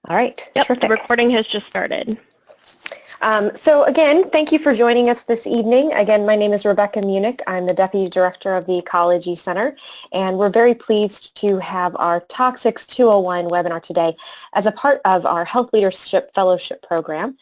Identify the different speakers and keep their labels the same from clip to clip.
Speaker 1: All right.
Speaker 2: Yep,
Speaker 1: Terrific.
Speaker 2: the recording has just started.
Speaker 1: So again, thank you for joining us this evening. Again, my name is Rebecca Munich. I'm the Deputy Director of the Ecology Center, and we're very pleased to have our Toxics 201 webinar today as a part of our Health Leadership Fellowship Program,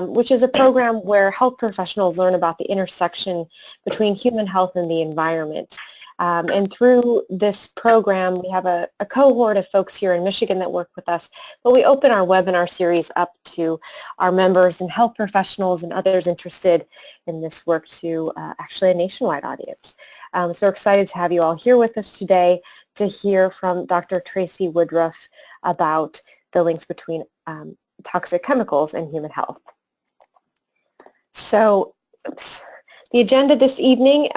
Speaker 1: which is a program where health professionals learn about the intersection between human health and the environment. And through this program, we have a cohort of folks here in Michigan that work with us, but we open our webinar series up to our members and health professionals and others interested in this work to actually a nationwide audience. So we're excited to have you all here with us today to hear from Dr. Tracy Woodruff about the links between toxic chemicals and human health. So, the agenda this evening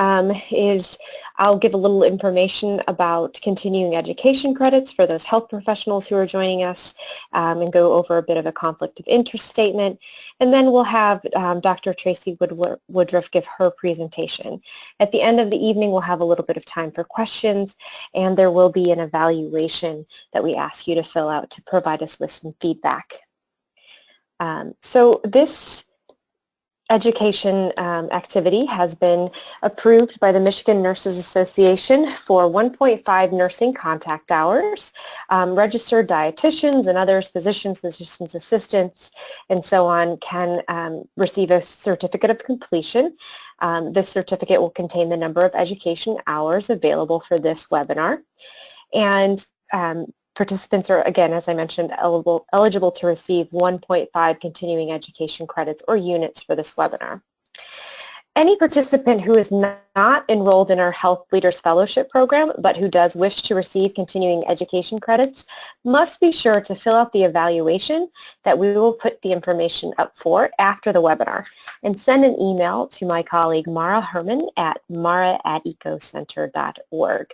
Speaker 1: is I'll give a little information about continuing education credits for those health professionals who are joining us and go over a bit of a conflict of interest statement. And then we'll have Dr. Tracy Woodruff give her presentation. At the end of the evening, we'll have a little bit of time for questions, and there will be an evaluation that we ask you to fill out to provide us with some feedback. So this education activity has been approved by the Michigan Nurses Association for 1.5 nursing contact hours. Registered dietitians and others, physicians, physician's assistants, and so on can receive a certificate of completion. This certificate will contain the number of education hours available for this webinar. And participants are, again, as I mentioned, eligible to receive 1.5 continuing education credits or units for this webinar. Any participant who is not enrolled in our Health Leaders Fellowship program, but who does wish to receive continuing education credits, must be sure to fill out the evaluation that we will put the information up for after the webinar, and send an email to my colleague Mara Herman at mara@ecocenter.org.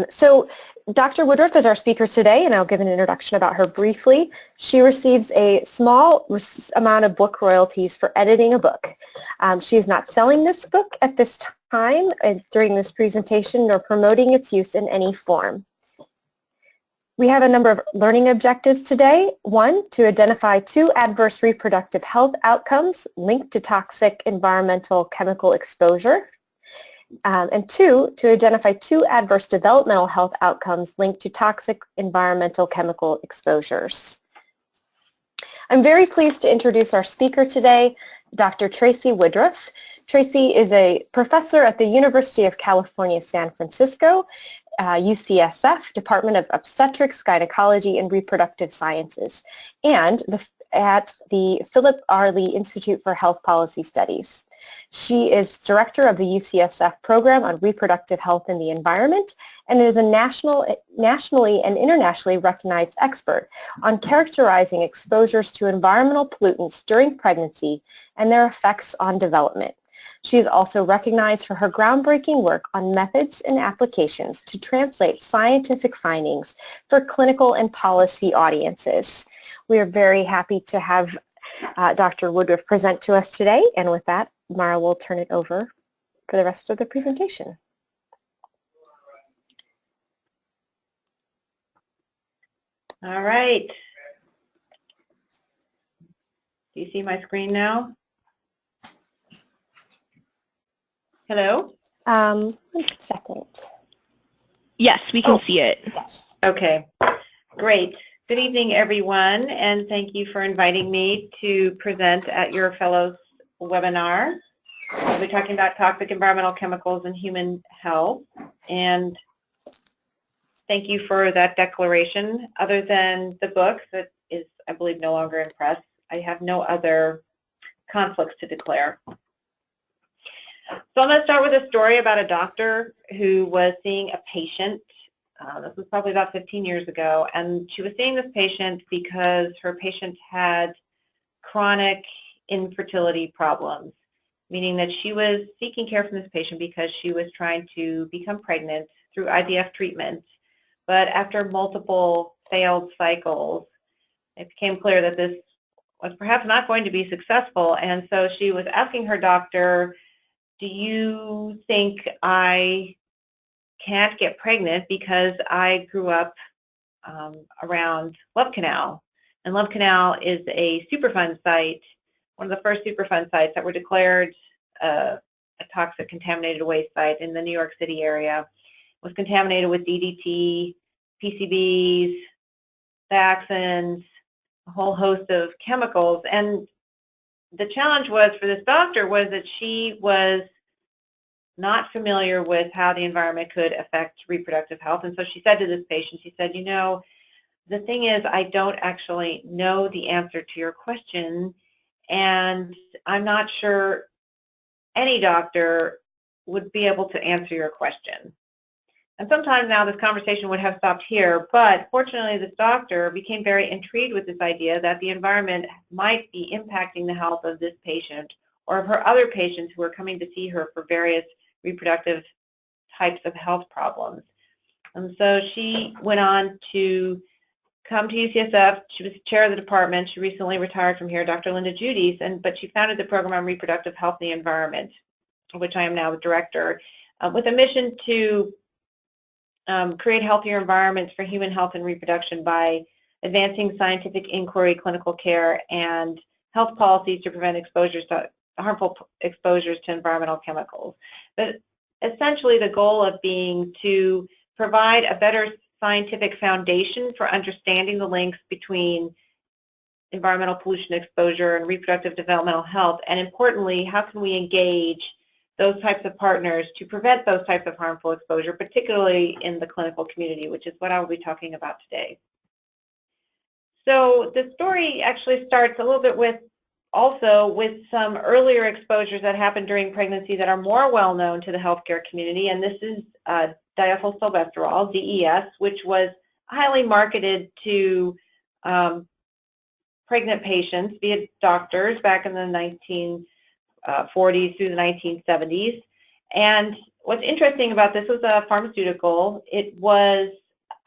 Speaker 1: So Dr. Woodruff is our speaker today, and I'll give an introduction about her briefly. She receives a small amount of book royalties for editing a book. She is not selling this book at this time during this presentation, nor promoting its use in any form. We have a number of learning objectives today. One, to identify 2 adverse reproductive health outcomes linked to toxic environmental chemical exposure. And 2, to identify 2 adverse developmental health outcomes linked to toxic environmental chemical exposures. I'm very pleased to introduce our speaker today, Dr. Tracy Woodruff. Tracy is a professor at the University of California, San Francisco, UCSF, Department of Obstetrics, Gynecology, and Reproductive Sciences, and at the Philip R. Lee Institute for Health Policy Studies. She is director of the UCSF program on reproductive health and the environment, and is a nationally and internationally recognized expert on characterizing exposures to environmental pollutants during pregnancy and their effects on development. She is also recognized for her groundbreaking work on methods and applications to translate scientific findings for clinical and policy audiences. We are very happy to have Dr. Woodruff present to us today, and with that, Mara will turn it over for the rest of the presentation.
Speaker 3: All right. Do you see my screen now? Hello?
Speaker 1: 1 second.
Speaker 2: Yes, we can see it.
Speaker 1: Yes.
Speaker 3: Okay, great. Good evening, everyone, and thank you for inviting me to present at your fellows webinar. We'll be talking about toxic environmental chemicals and human health, and thank you for that declaration. Other than the book that is, I believe, no longer in press, I have no other conflicts to declare. So I'm going to start with a story about a doctor who was seeing a patient. This was probably about 15 years ago, and she was seeing this patient because her patient had chronic infertility problems, meaning that she was seeking care from this patient because she was trying to become pregnant through IVF treatment. But after multiple failed cycles, it became clear that this was perhaps not going to be successful, and so she was asking her doctor, do you think I can't get pregnant because I grew up around Love Canal. And Love Canal is a Superfund site, one of the first Superfund sites that were declared a toxic contaminated waste site in the New York City area. It was contaminated with DDT, PCBs, dioxins, a whole host of chemicals. And the challenge was for this doctor was that she was not familiar with how the environment could affect reproductive health. And so she said to this patient, she said, you know, the thing is, I don't actually know the answer to your question, and I'm not sure any doctor would be able to answer your question. And sometimes now this conversation would have stopped here, but fortunately this doctor became very intrigued with this idea that the environment might be impacting the health of this patient or of her other patients who are coming to see her for various reproductive types of health problems. And so she went on to come to UCSF. She was chair of the department. She recently retired from here, Dr. Linda Judice, but she founded the program on reproductive health and the environment, which I am now the director, with a mission to create healthier environments for human health and reproduction by advancing scientific inquiry, clinical care, and health policies to prevent harmful exposures to environmental chemicals. But essentially the goal of being to provide a better scientific foundation for understanding the links between environmental pollution exposure and reproductive developmental health, and importantly, how can we engage those types of partners to prevent those types of harmful exposure, particularly in the clinical community, which is what I will be talking about today. So the story actually starts a little bit with some earlier exposures that happened during pregnancy that are more well known to the healthcare community, and this is diethylstilbestrol, DES, which was highly marketed to pregnant patients via doctors back in the 1940s through the 1970s. And what's interesting about this was a pharmaceutical. It was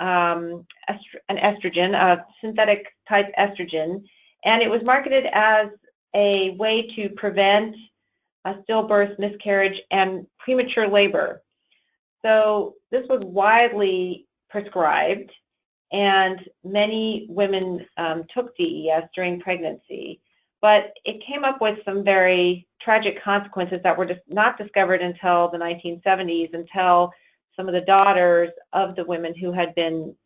Speaker 3: an estrogen, a synthetic type estrogen, and it was marketed as a way to prevent a stillbirth, miscarriage, and premature labor. So this was widely prescribed, and many women took DES during pregnancy. But it came up with some very tragic consequences that were just not discovered until the 1970s, until some of the daughters of the women who had been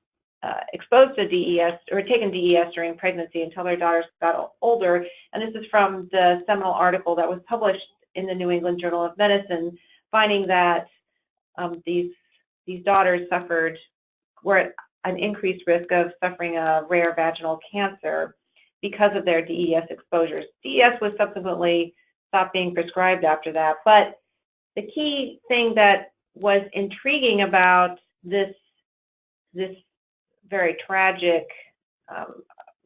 Speaker 3: exposed to DES or taken DES during pregnancy, until their daughters got older. And this is from the seminal article that was published in the New England Journal of Medicine, finding that these daughters were at an increased risk of suffering a rare vaginal cancer because of their DES exposures. DES was subsequently stopped being prescribed after that, but the key thing that was intriguing about this very tragic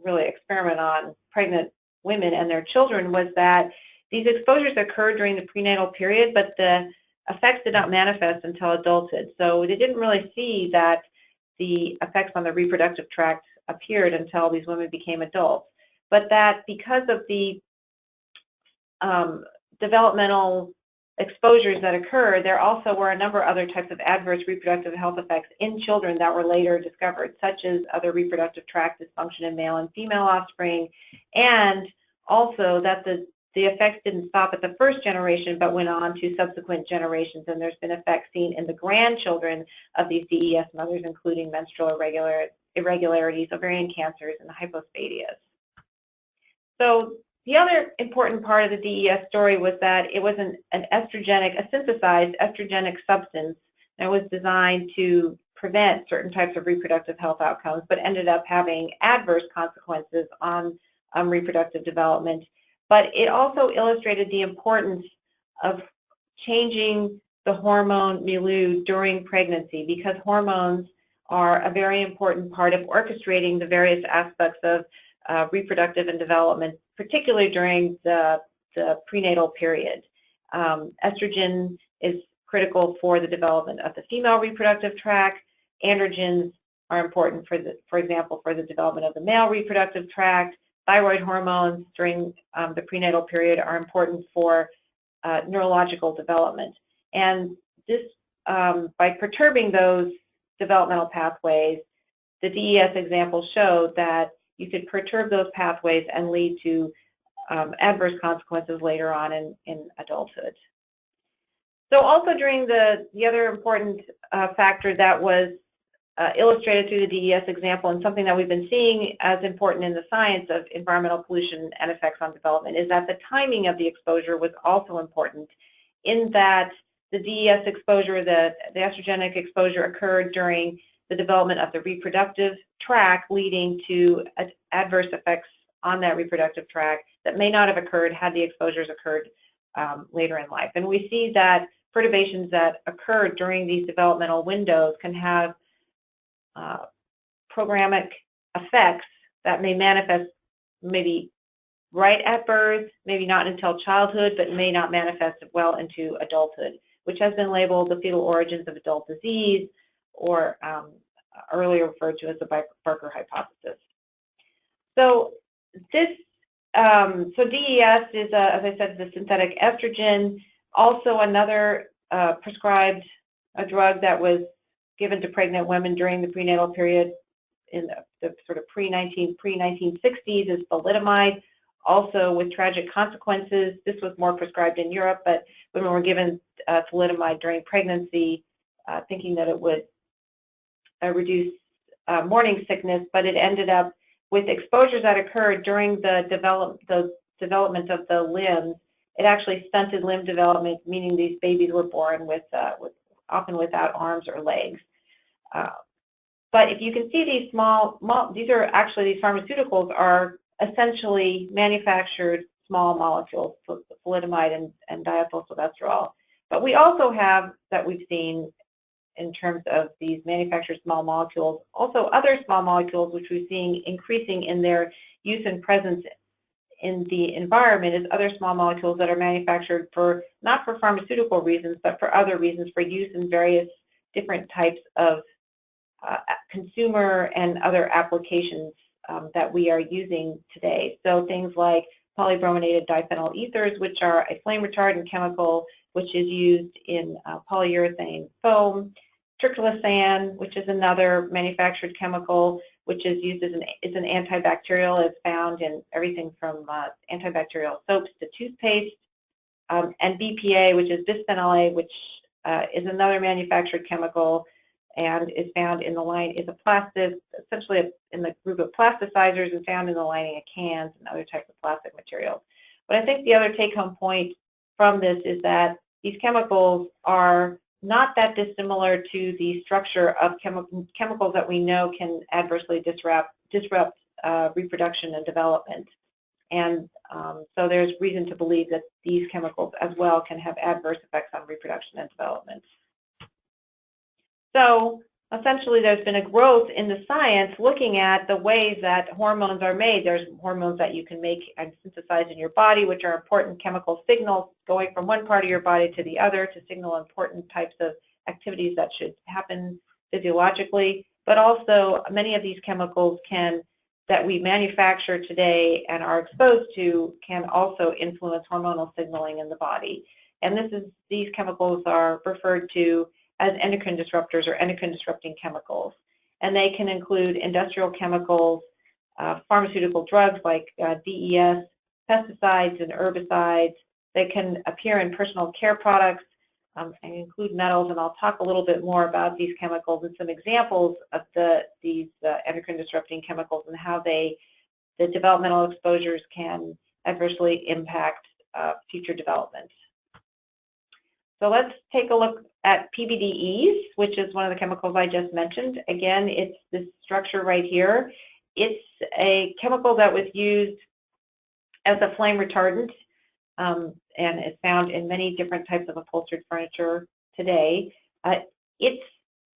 Speaker 3: really experiment on pregnant women and their children was that these exposures occurred during the prenatal period, but the effects did not manifest until adulthood. So they didn't really see that the effects on the reproductive tract appeared until these women became adults. But that because of the developmental exposures that occurred, there also were a number of other types of adverse reproductive health effects in children that were later discovered, such as other reproductive tract dysfunction in male and female offspring, and also that the effects didn't stop at the first generation but went on to subsequent generations, and there's been effects seen in the grandchildren of these DES mothers, including menstrual irregularities, ovarian cancers, and hypospadias. So the other important part of the DES story was that it was a synthesized estrogenic substance that was designed to prevent certain types of reproductive health outcomes, but ended up having adverse consequences on reproductive development. But it also illustrated the importance of changing the hormone milieu during pregnancy, because hormones are a very important part of orchestrating the various aspects of reproductive and development, particularly during the prenatal period. Estrogen is critical for the development of the female reproductive tract. Androgens are important, for example, for the development of the male reproductive tract. Thyroid hormones during the prenatal period are important for neurological development. And this by perturbing those developmental pathways, the DES example showed that you could perturb those pathways and lead to adverse consequences later on in adulthood. So also during the other important factor that was illustrated through the DES example, and something that we've been seeing as important in the science of environmental pollution and effects on development, is that the timing of the exposure was also important, in that the DES exposure, the estrogenic exposure, occurred during the development of the reproductive tract, leading to adverse effects on that reproductive tract that may not have occurred had the exposures occurred later in life. And we see that perturbations that occur during these developmental windows can have programmatic effects that may manifest maybe right at birth, maybe not until childhood, but may not manifest well into adulthood, which has been labeled the fetal origins of adult disease, or earlier referred to as the Barker hypothesis. So this, so DES is, as I said, the synthetic estrogen. Also another prescribed drug that was given to pregnant women during the prenatal period in the sort of pre-1960s is thalidomide, also with tragic consequences. This was more prescribed in Europe, but women were given thalidomide during pregnancy, thinking that it would reduce morning sickness, but it ended up with exposures that occurred during the development of the limbs. It actually stunted limb development, meaning these babies were born with often without arms or legs. But if you can see these these are actually, these pharmaceuticals are essentially manufactured small molecules, thalidomide and diethylstilbestrol. But we also have, that we've seen in terms of these manufactured small molecules, also other small molecules which we're seeing increasing in their use and presence in the environment, is other small molecules that are manufactured for, not for pharmaceutical reasons, but for other reasons, for use in various different types of consumer and other applications that we are using today. So things like polybrominated diphenyl ethers, which are a flame retardant chemical which is used in polyurethane foam. Triclosan, which is another manufactured chemical which is used as an antibacterial. It's found in everything from antibacterial soaps to toothpaste. And BPA, which is bisphenol A, which is another manufactured chemical and is found in the line, is a plastic, essentially in the group of plasticizers, and found in the lining of cans and other types of plastic materials. But I think the other take-home point from this is that these chemicals are not that dissimilar to the structure of chemicals that we know can adversely disrupt reproduction and development. And so there's reason to believe that these chemicals as well can have adverse effects on reproduction and development. So essentially there's been a growth in the science looking at the ways that hormones are made. There's hormones that you can make and synthesize in your body, which are important chemical signals going from one part of your body to the other to signal important types of activities that should happen physiologically. But also many of these chemicals that we manufacture today and are exposed to can also influence hormonal signaling in the body. And these chemicals are referred to as endocrine disruptors or endocrine disrupting chemicals. And they can include industrial chemicals, pharmaceutical drugs like DES, pesticides and herbicides. They can appear in personal care products and include metals, and I'll talk a little bit more about these chemicals and some examples of these endocrine disrupting chemicals and how the developmental exposures can adversely impact future development. So let's take a look at PBDEs, which is one of the chemicals I just mentioned. Again, it's this structure right here. It's a chemical that was used as a flame retardant, and it's found in many different types of upholstered furniture today. Its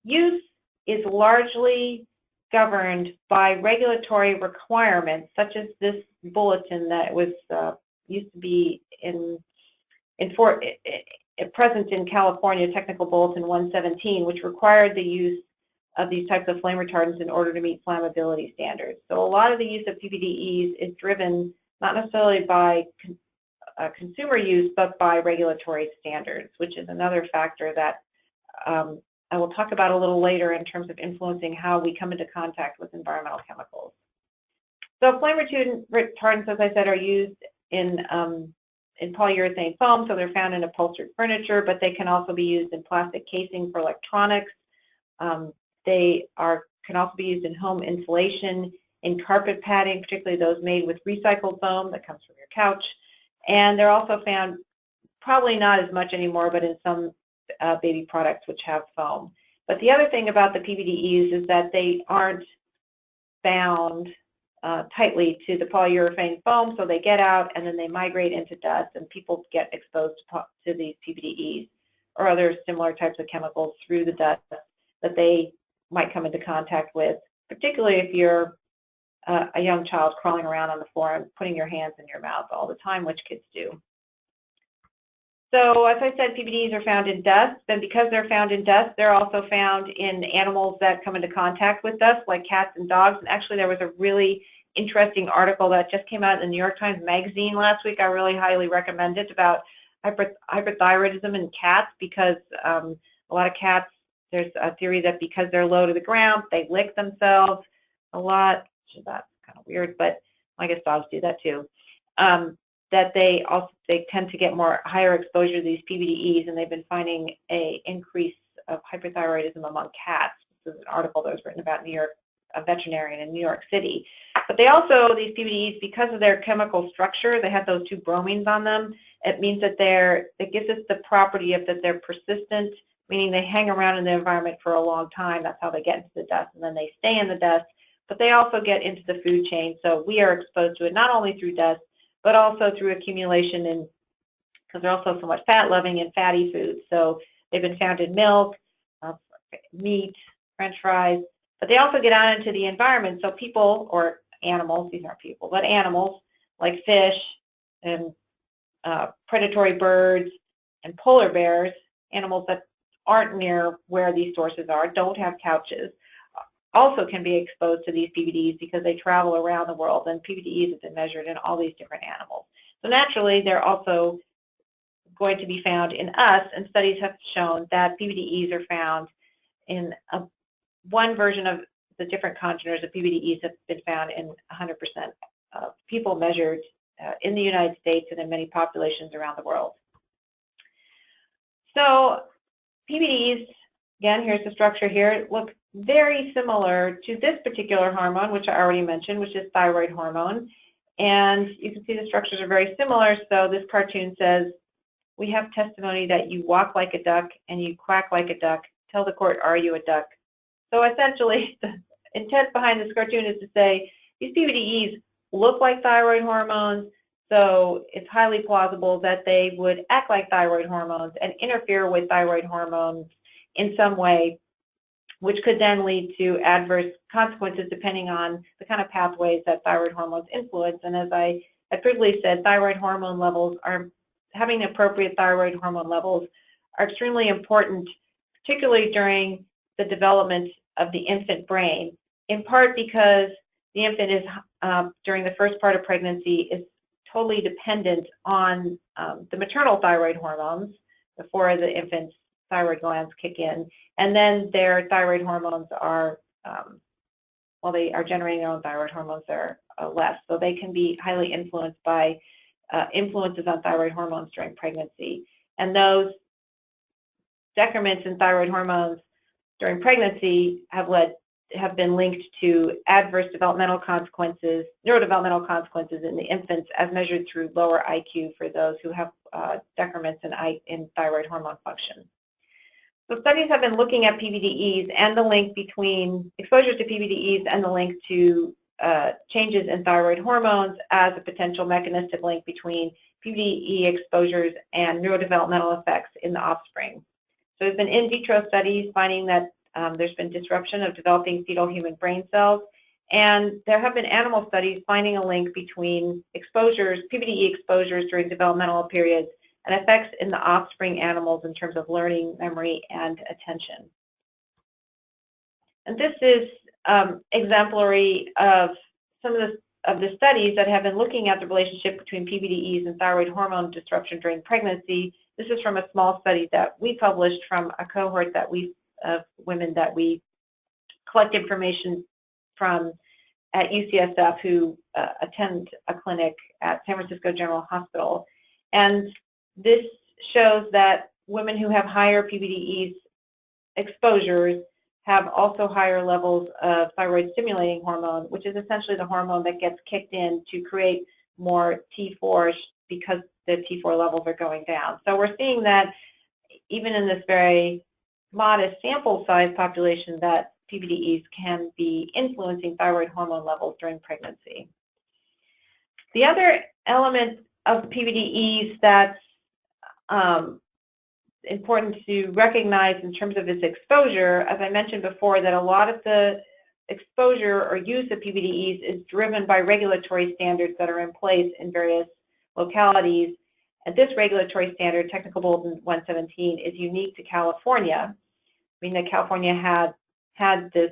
Speaker 3: use is largely governed by regulatory requirements, such as this bulletin that was used to be present in California, Technical Bulletin 117, which required the use of these types of flame retardants in order to meet flammability standards. So a lot of the use of PBDEs is driven not necessarily by consumer use, but by regulatory standards, which is another factor that I will talk about a little later in terms of influencing how we come into contact with environmental chemicals. So flame retardants, as I said, are used in polyurethane foam, so they're found in upholstered furniture, but they can also be used in plastic casing for electronics. They can also be used in home insulation, in carpet padding, particularly those made with recycled foam that comes from your couch. And they're also found, probably not as much anymore, but in some baby products which have foam. But the other thing about the PBDEs is that they aren't bound tightly to the polyurethane foam, so they get out and then they migrate into dust, and people get exposed to these PBDEs or other similar types of chemicals through the dust that they might come into contact with, particularly if you're a young child crawling around on the floor and putting your hands in your mouth all the time, which kids do. So as I said, PBDEs are found in dust, and because they're found in dust, they're also found in animals that come into contact with dust, like cats and dogs. And actually, there was a really interesting article that just came out in the New York Times Magazine last week. I really highly recommend it, about hyperthyroidism in cats, because a lot of cats, there's a theory that because they're low to the ground, they lick themselves a lot. That's kind of weird, but I guess dogs do that too. That they tend to get higher exposure to these PBDEs, and they've been finding an increase of hyperthyroidism among cats. This is an article that was written about a veterinarian in New York City. But they also, these PBDEs, because of their chemical structure, they have those two bromines on them. It means that it gives us the property of that they're persistent, meaning they hang around in the environment for a long time. That's how they get into the dust, and then they stay in the dust. But they also get into the food chain, so we are exposed to it not only through dust, but also through accumulation, because they're also somewhat fat-loving and fatty foods. So they've been found in milk, meat, French fries, but they also get out into the environment. So people, or animals, these aren't people, but animals like fish and predatory birds and polar bears, animals that aren't near where these sources are, don't have couches, also can be exposed to these PBDEs because they travel around the world, and PBDEs have been measured in all these different animals. So naturally, they're also going to be found in us, and studies have shown that PBDEs are found in one version of the different congeners of PBDEs have been found in 100% of people measured in the United States and in many populations around the world. So PBDEs, again, here's the structure here, look very similar to this particular hormone, which I already mentioned, which is thyroid hormone. And you can see the structures are very similar. So this cartoon says, we have testimony that you walk like a duck and you quack like a duck. Tell the court, are you a duck? So essentially, the intent behind this cartoon is to say, these PBDEs look like thyroid hormones, so it's highly plausible that they would act like thyroid hormones and interfere with thyroid hormones in some way, which could then lead to adverse consequences depending on the kind of pathways that thyroid hormones influence. And as I previously said, having appropriate thyroid hormone levels are extremely important, particularly during the development of the infant brain, in part because the infant is, during the first part of pregnancy, is totally dependent on the maternal thyroid hormones before the infant's thyroid glands kick in, and then their thyroid hormones are, while they are generating their own thyroid hormones, they're less. So they can be highly influenced by influences on thyroid hormones during pregnancy. And those decrements in thyroid hormones during pregnancy have been linked to adverse developmental consequences, neurodevelopmental consequences in the infants as measured through lower IQ for those who have decrements in thyroid hormone function. So studies have been looking at PBDEs and the link between exposure to PBDEs and the link to changes in thyroid hormones as a potential mechanistic link between PBDE exposures and neurodevelopmental effects in the offspring. So there's been in vitro studies finding that there's been disruption of developing fetal human brain cells, and there have been animal studies finding a link between exposures, PBDE exposures during developmental periods, and effects in the offspring animals in terms of learning, memory, and attention. And this is exemplary of some of the studies that have been looking at the relationship between PBDEs and thyroid hormone disruption during pregnancy This is from a small study that we published from a cohort that of women that we collect information from at UCSF who attend a clinic at San Francisco General Hospital. And this shows that women who have higher PBDEs exposures have also higher levels of thyroid stimulating hormone, which is essentially the hormone that gets kicked in to create more T4 because the T4 levels are going down. So we're seeing that even in this very modest sample size population that PBDEs can be influencing thyroid hormone levels during pregnancy. The other element of PBDEs that's important to recognize in terms of its exposure, as I mentioned before, that a lot of the exposure or use of PBDEs is driven by regulatory standards that are in place in various localities. And this regulatory standard, Technical Bulletin 117, is unique to California. I mean that California had this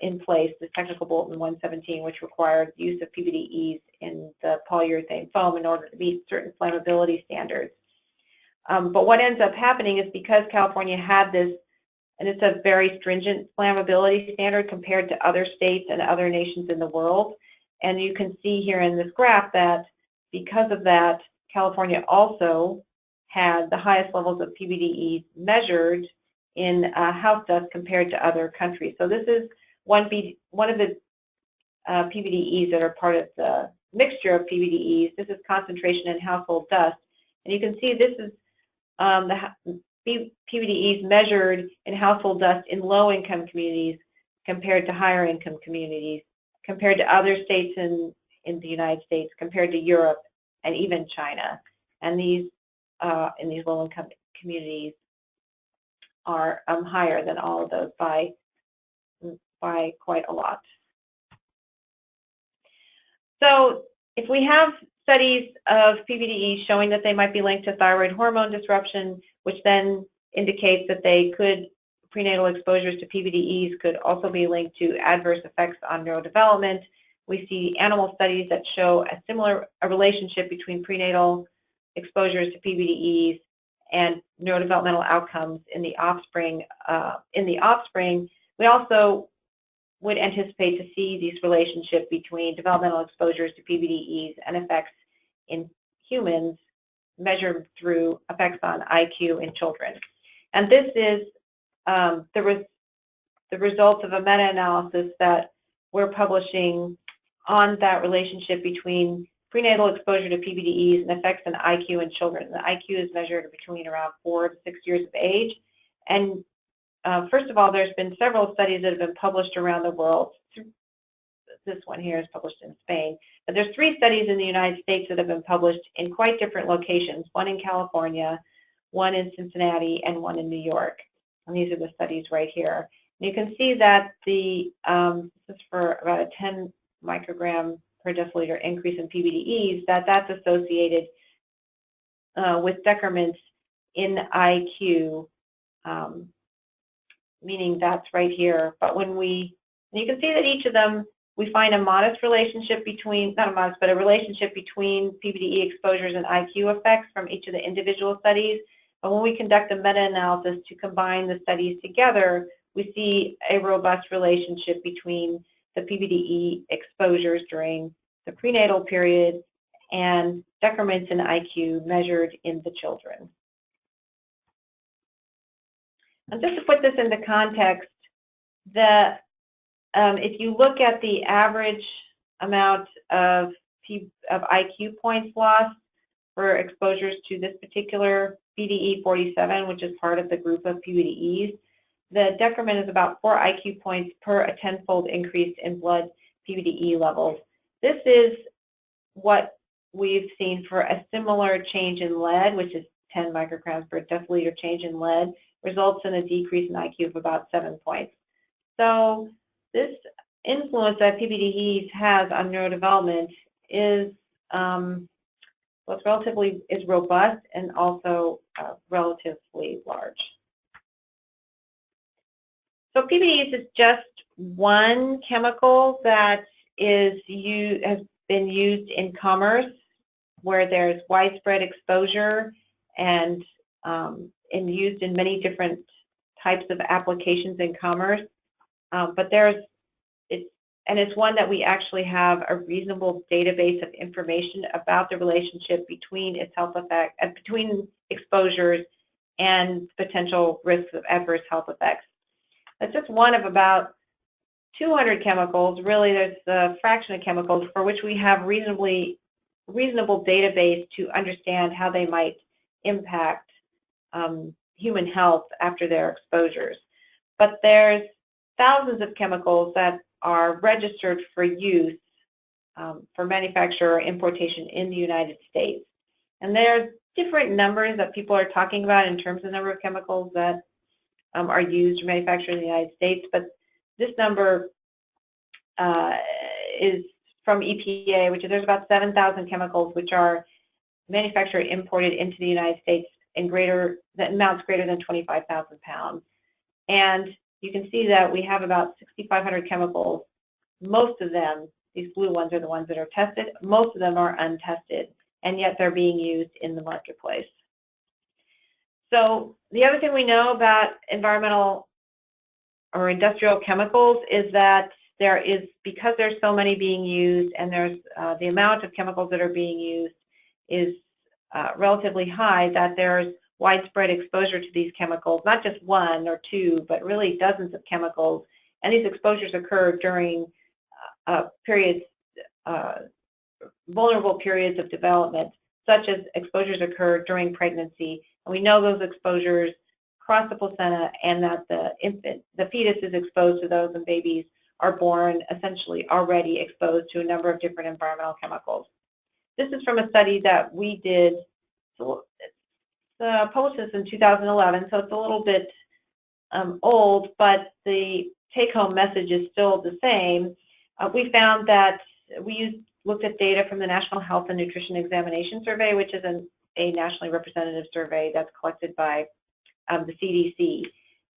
Speaker 3: in place, this Technical Bulletin 117, which required use of PBDEs in the polyurethane foam in order to meet certain flammability standards. But what ends up happening is because California had this, and it's a very stringent flammability standard compared to other states and other nations in the world, and you can see here in this graph that because of that, California also had the highest levels of PBDEs measured in house dust compared to other countries. So this is one of the PBDEs that are part of the mixture of PBDEs. This is concentration in household dust. And you can see this is the PBDEs measured in household dust in low-income communities compared to higher-income communities, compared to other states in the United States, compared to Europe, and even China. And these in these low-income communities are higher than all of those by quite a lot. So if we have studies of PBDEs showing that they might be linked to thyroid hormone disruption, which then indicates that they could, prenatal exposures to PBDEs could also be linked to adverse effects on neurodevelopment. We see animal studies that show a relationship between prenatal exposures to PBDEs and neurodevelopmental outcomes in the offspring. We also would anticipate to see these relationship between developmental exposures to PBDEs and effects in humans measured through effects on IQ in children. And this is the results of a meta-analysis that we're publishing on that relationship between prenatal exposure to PBDEs and effects on IQ in children. The IQ is measured between around 4 to 6 years of age. And first of all, there's been several studies that have been published around the world. This one here is published in Spain. But there's 3 studies in the United States that have been published in quite different locations, one in California, one in Cincinnati, and one in New York. And these are the studies right here. And you can see that this is for about a 10 microgram per deciliter increase in PBDEs, that's associated with decrements in IQ, meaning that's right here. But you can see that each of them, we find a modest relationship between, not a modest, but a relationship between PBDE exposures and IQ effects from each of the individual studies. But when we conduct a meta-analysis to combine the studies together, we see a robust relationship between the PBDE exposures during the prenatal period and decrements in IQ measured in the children. And just to put this into context, if you look at the average amount of IQ points lost for exposures to this particular PBDE 47, which is part of the group of PBDEs, the decrement is about 4 IQ points per a 10-fold increase in blood PBDE levels. This is what we've seen for a similar change in lead, which is 10 micrograms per deciliter change in lead, results in a decrease in IQ of about 7 points. So this influence that PBDEs has on neurodevelopment is robust and also relatively large. So PBDEs is just one chemical that has been used in commerce where there's widespread exposure and used in many different types of applications in commerce. But it's one that we actually have a reasonable database of information about the relationship between its health effect, between exposures and potential risks of adverse health effects. That's just one of about 200 chemicals. Really, there's a fraction of chemicals for which we have reasonable database to understand how they might impact human health after their exposures. But there's thousands of chemicals that are registered for use for manufacture or importation in the United States. And there's different numbers that people are talking about in terms of the number of chemicals that are used or manufactured in the United States, but this number is from EPA, which is there's about 7,000 chemicals which are manufactured and imported into the United States in amounts greater than 25,000 pounds. And you can see that we have about 6,500 chemicals. Most of them, these blue ones are the ones that are tested, most of them are untested, and yet they're being used in the marketplace. So the other thing we know about environmental or industrial chemicals is that because there's so many being used and there's the amount of chemicals that are being used is relatively high, that there's widespread exposure to these chemicals, not just one or two, but really dozens of chemicals. And these exposures occur during vulnerable periods of development, such as exposures occur during pregnancy. And we know those exposures cross the placenta and that the fetus is exposed to those, and babies are born essentially already exposed to a number of different environmental chemicals. This is from a study that we did. Published this in 2011, so it's a little bit old, but the take-home message is still the same. We found that we looked at data from the National Health and Nutrition Examination Survey, which is a nationally representative survey that's collected by the CDC,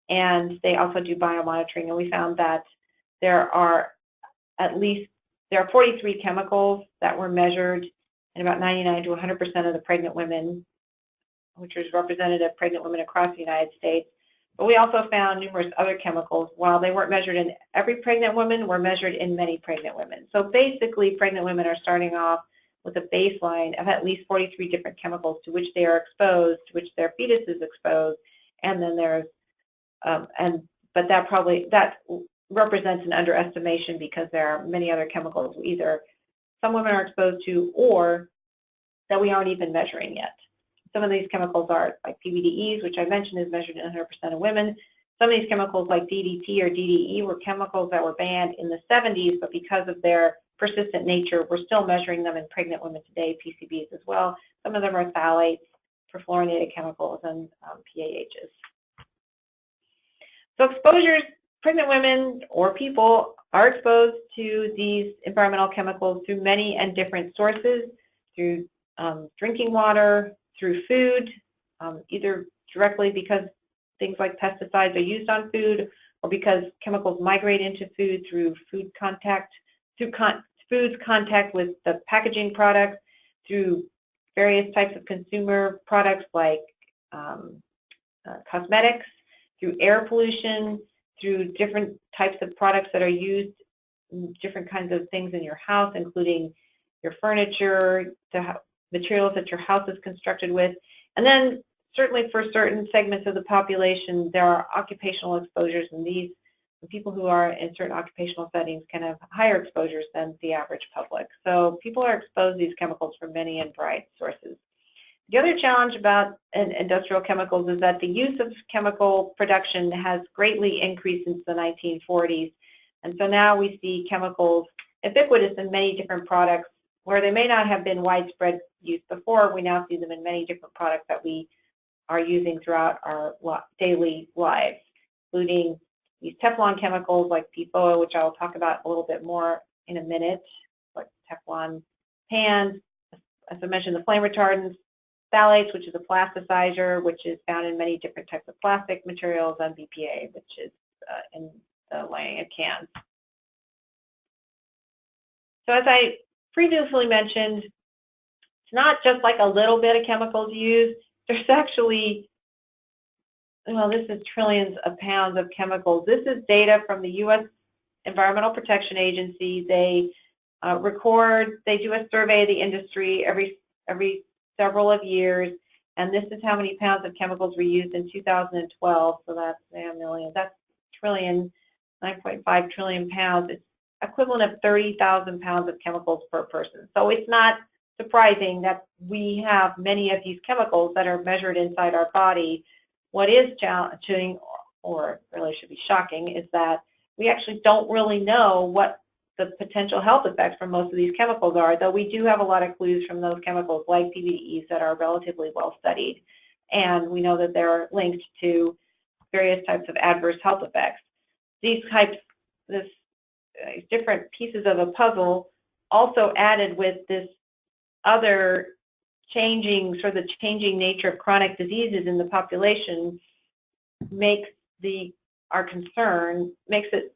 Speaker 3: and they also do biomonitoring, and we found that there are 43 chemicals that were measured in about 99 to 100% of the pregnant women, which is representative of pregnant women across the United States. But we also found numerous other chemicals. While they weren't measured in every pregnant woman, were measured in many pregnant women. So basically, pregnant women are starting off with a baseline of at least 43 different chemicals to which they are exposed, to which their fetus is exposed, and then there's, but that represents an underestimation because there are many other chemicals either some women are exposed to or that we aren't even measuring yet. Some of these chemicals are like PBDEs, which I mentioned is measured in 100% of women. Some of these chemicals like DDT or DDE were chemicals that were banned in the 70s, but because of their persistent nature, we're still measuring them in pregnant women today, PCBs as well. Some of them are phthalates, perfluorinated chemicals, and PAHs. So exposures, pregnant women or people are exposed to these environmental chemicals through many and different sources, through drinking water, through food, either directly because things like pesticides are used on food, or because chemicals migrate into food through food contact, food's contact with the packaging products, through various types of consumer products like cosmetics, through air pollution, through different types of products that are used, different kinds of things in your house, including your furniture, the materials that your house is constructed with. And then certainly for certain segments of the population, there are occupational exposures, and these people who are in certain occupational settings can have higher exposures than the average public. So people are exposed to these chemicals from many and bright sources. The other challenge about industrial chemicals is that the use of chemical production has greatly increased since the 1940s. And so now we see chemicals ubiquitous in many different products where they may not have been widespread use before. We now see them in many different products that we are using throughout our daily lives, including these Teflon chemicals like PFOA, which I'll talk about a little bit more in a minute, like Teflon pans, as I mentioned, the flame retardants, phthalates, which is a plasticizer, which is found in many different types of plastic materials, and BPA, which is in the lining of cans. So as I previously mentioned, it's not just like a little bit of chemicals used. there's actually, well, this is trillions of pounds of chemicals. This is data from the U.S. Environmental Protection Agency. They they do a survey of the industry every several of years, and this is how many pounds of chemicals were used in 2012. So that's a million. That's trillion, 9.5 trillion pounds. It's equivalent of 30,000 pounds of chemicals per person. So it's not surprising that we have many of these chemicals that are measured inside our body. What is challenging, or really should be shocking, is that we actually don't really know what the potential health effects from most of these chemicals are, though we do have a lot of clues from those chemicals like PBDEs that are relatively well studied. And we know that they're linked to various types of adverse health effects. These different pieces of a puzzle also added with this other changing nature of chronic diseases in the population makes our concern, makes it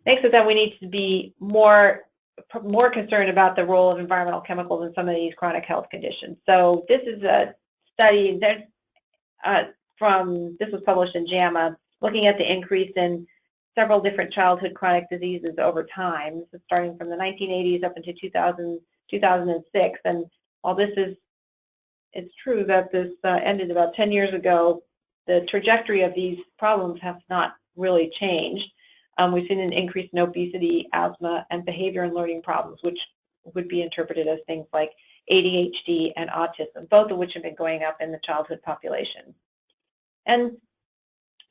Speaker 3: that we need to be more concerned about the role of environmental chemicals in some of these chronic health conditions. So this is a study that this was published in JAMA, looking at the increase in several different childhood chronic diseases over time. This is starting from the 1980s up into 2006. And while it's true that this ended about 10 years ago, the trajectory of these problems has not really changed. We've seen an increase in obesity, asthma, and behavior and learning problems, which would be interpreted as things like ADHD and autism, both of which have been going up in the childhood population. And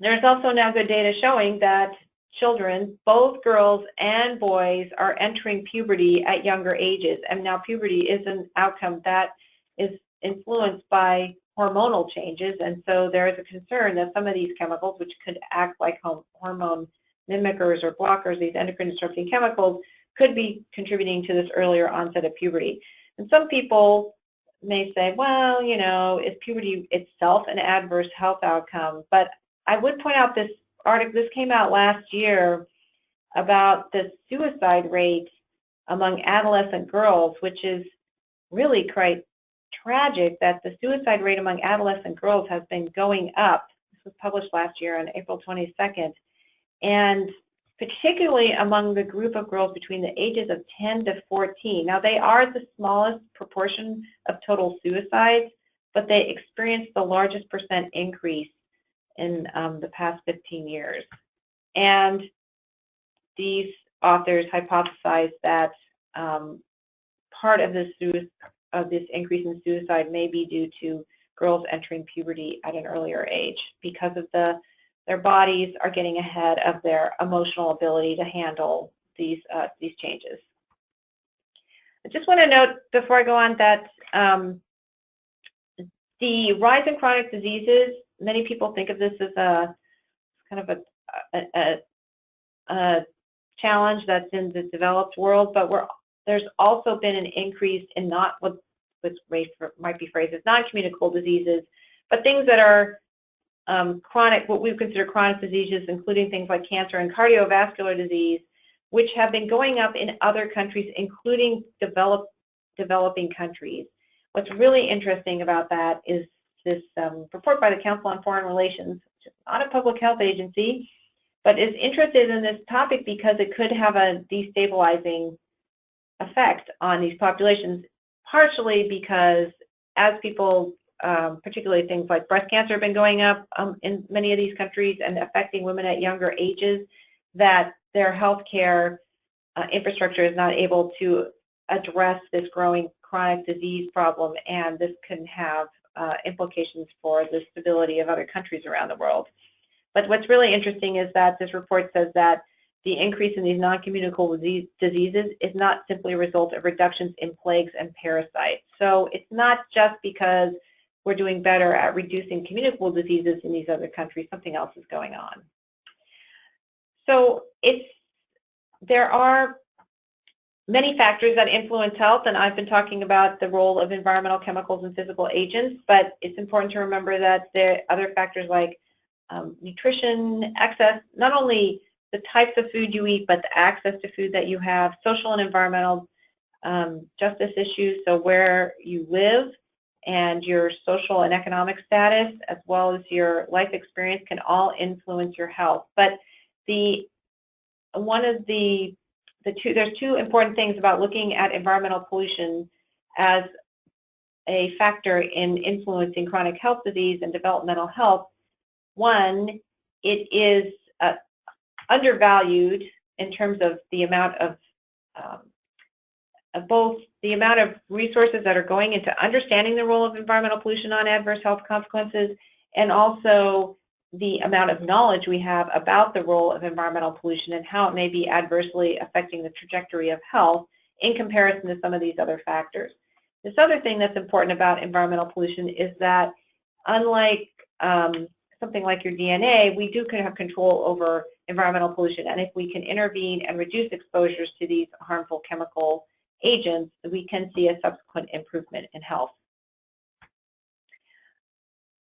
Speaker 3: there's also now good data showing that children, both girls and boys, are entering puberty at younger ages. And now puberty is an outcome that is influenced by hormonal changes. And so there is a concern that some of these chemicals, which could act like hormone mimickers or blockers, these endocrine disrupting chemicals, could be contributing to this earlier onset of puberty. And some people may say, well, is puberty itself an adverse health outcome? But I would point out this article, this came out last year, about the suicide rate among adolescent girls, which is really quite tragic that the suicide rate among adolescent girls has been going up. This was published last year on April 22nd. And particularly among the group of girls between the ages of 10 to 14. Now, they are the smallest proportion of total suicides, but they experience the largest percent increase in the past 15 years. And these authors hypothesize that part of this increase in suicide may be due to girls entering puberty at an earlier age because of their bodies are getting ahead of their emotional ability to handle these changes. I just want to note before I go on that the rise in chronic diseases, many people think of this as a kind of a challenge that's in the developed world, but there's also been an increase in not what might be phrased as non-communicable diseases, but things that are chronic, what we consider chronic diseases, including things like cancer and cardiovascular disease, which have been going up in other countries, including developing countries. What's really interesting about that is this report by the Council on Foreign Relations, which is not a public health agency, but is interested in this topic because it could have a destabilizing effect on these populations, partially because as people particularly things like breast cancer have been going up in many of these countries and affecting women at younger ages, that their healthcare infrastructure is not able to address this growing chronic disease problem, and this can have implications for the stability of other countries around the world. But what's really interesting is that this report says that the increase in these non-communicable diseases is not simply a result of reductions in plagues and parasites. So it's not just because we're doing better at reducing communicable diseases in these other countries, something else is going on. So there are many factors that influence health, and I've been talking about the role of environmental chemicals and physical agents, but it's important to remember that there are other factors like nutrition, access, not only the types of food you eat, but the access to food that you have, social and environmental justice issues, so where you live, and your social and economic status, as well as your life experience, can all influence your health. But there's two important things about looking at environmental pollution as a factor in influencing chronic health disease and developmental health. One, it is undervalued in terms of the amount of both the amount of resources that are going into understanding the role of environmental pollution on adverse health consequences, and also the amount of knowledge we have about the role of environmental pollution and how it may be adversely affecting the trajectory of health in comparison to some of these other factors. This other thing that's important about environmental pollution is that unlike something like your DNA, we do have control over environmental pollution, and if we can intervene and reduce exposures to these harmful chemical agents, we can see a subsequent improvement in health.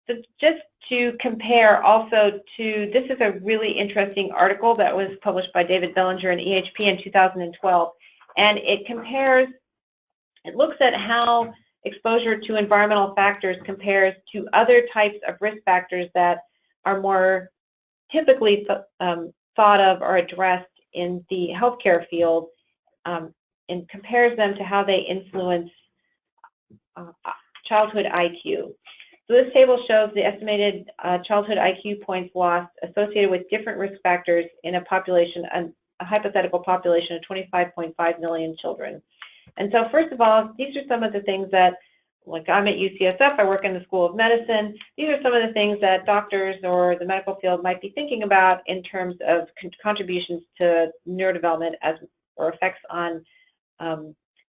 Speaker 3: So just to compare also to, this is a really interesting article that was published by David Bellinger in EHP in 2012, and it looks at how exposure to environmental factors compares to other types of risk factors that are more typically thought of or addressed in the healthcare field, and compares them to how they influence childhood IQ. So this table shows the estimated childhood IQ points lost associated with different risk factors in a population, a hypothetical population of 25.5 million children. And so first of all, these are some of the things that, like I'm at UCSF, I work in the School of Medicine, these are some of the things that doctors or the medical field might be thinking about in terms of contributions to neurodevelopment or effects on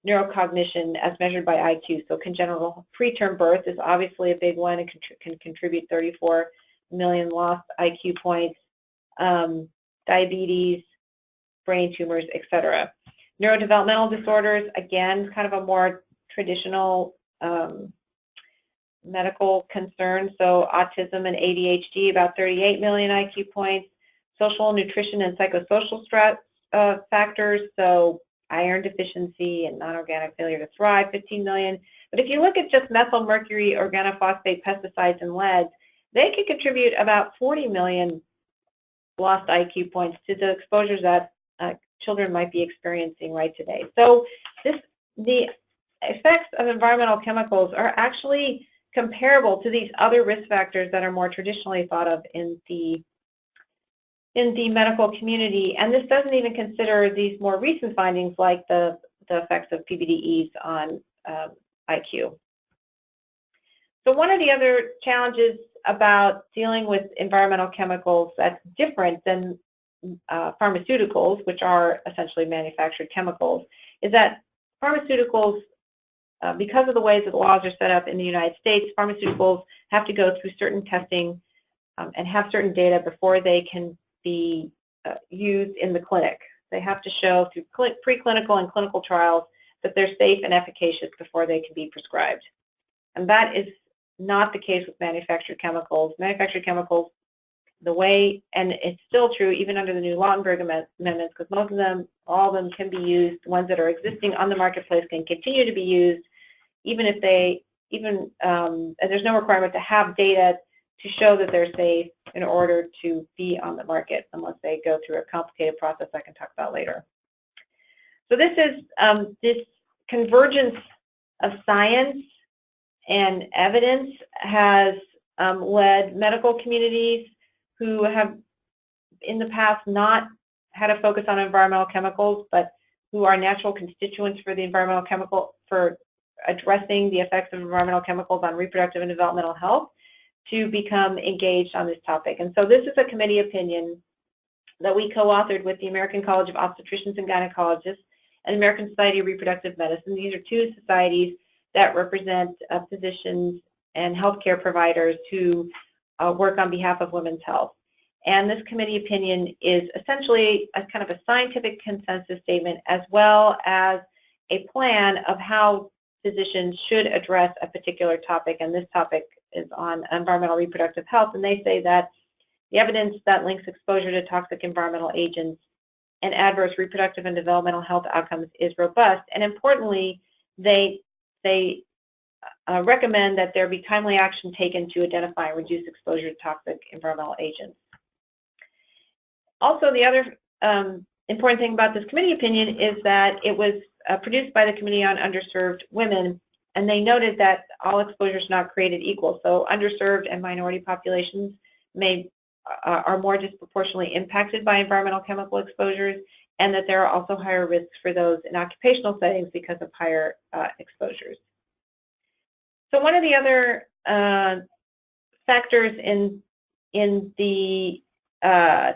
Speaker 3: neurocognition as measured by IQ. So congenital preterm birth is obviously a big one and can contribute 34 million lost IQ points, diabetes, brain tumors, etc. Neurodevelopmental disorders, again, kind of a more traditional medical concern. So autism and ADHD, about 38 million IQ points. Social, nutrition, and psychosocial factors, so iron deficiency and non-organic failure to thrive, 15 million. But if you look at just methyl mercury, organophosphate, pesticides, and lead, they can contribute about 40 million lost IQ points to the exposures that children might be experiencing right today. So the effects of environmental chemicals are actually comparable to these other risk factors that are more traditionally thought of in the medical community, and this doesn't even consider these more recent findings like the effects of PBDEs on IQ. So one of the other challenges about dealing with environmental chemicals that's different than pharmaceuticals, which are essentially manufactured chemicals, is that pharmaceuticals, because of the ways that the laws are set up in the United States, pharmaceuticals have to go through certain testing and have certain data before they can be used in the clinic. They have to show through preclinical and clinical trials that they're safe and efficacious before they can be prescribed. And that is not the case with manufactured chemicals. Manufactured chemicals, and it's still true even under the new Lautenberg amendments, because most of them, all of them can be used. Ones that are existing on the marketplace can continue to be used, even if and there's no requirement to have data to show that they're safe in order to be on the market, unless they go through a complicated process I can talk about later. So this is this convergence of science and evidence has led medical communities who have in the past not had a focus on environmental chemicals, but who are natural constituents for the environmental chemical, for addressing the effects of environmental chemicals on reproductive and developmental health, to become engaged on this topic. And so this is a committee opinion that we co-authored with the American College of Obstetricians and Gynecologists and American Society of Reproductive Medicine. These are two societies that represent physicians and healthcare providers who work on behalf of women's health. And this committee opinion is essentially a kind of a scientific consensus statement, as well as a plan of how physicians should address a particular topic, and this topic is on environmental reproductive health. And they say that the evidence that links exposure to toxic environmental agents and adverse reproductive and developmental health outcomes is robust. And importantly, they recommend that there be timely action taken to identify and reduce exposure to toxic environmental agents. Also, the other important thing about this committee opinion is that it was produced by the Committee on Underserved Women, and they noted that all exposures are not created equal. So underserved and minority populations are more disproportionately impacted by environmental chemical exposures, and that there are also higher risks for those in occupational settings because of higher exposures. So one of the other factors in the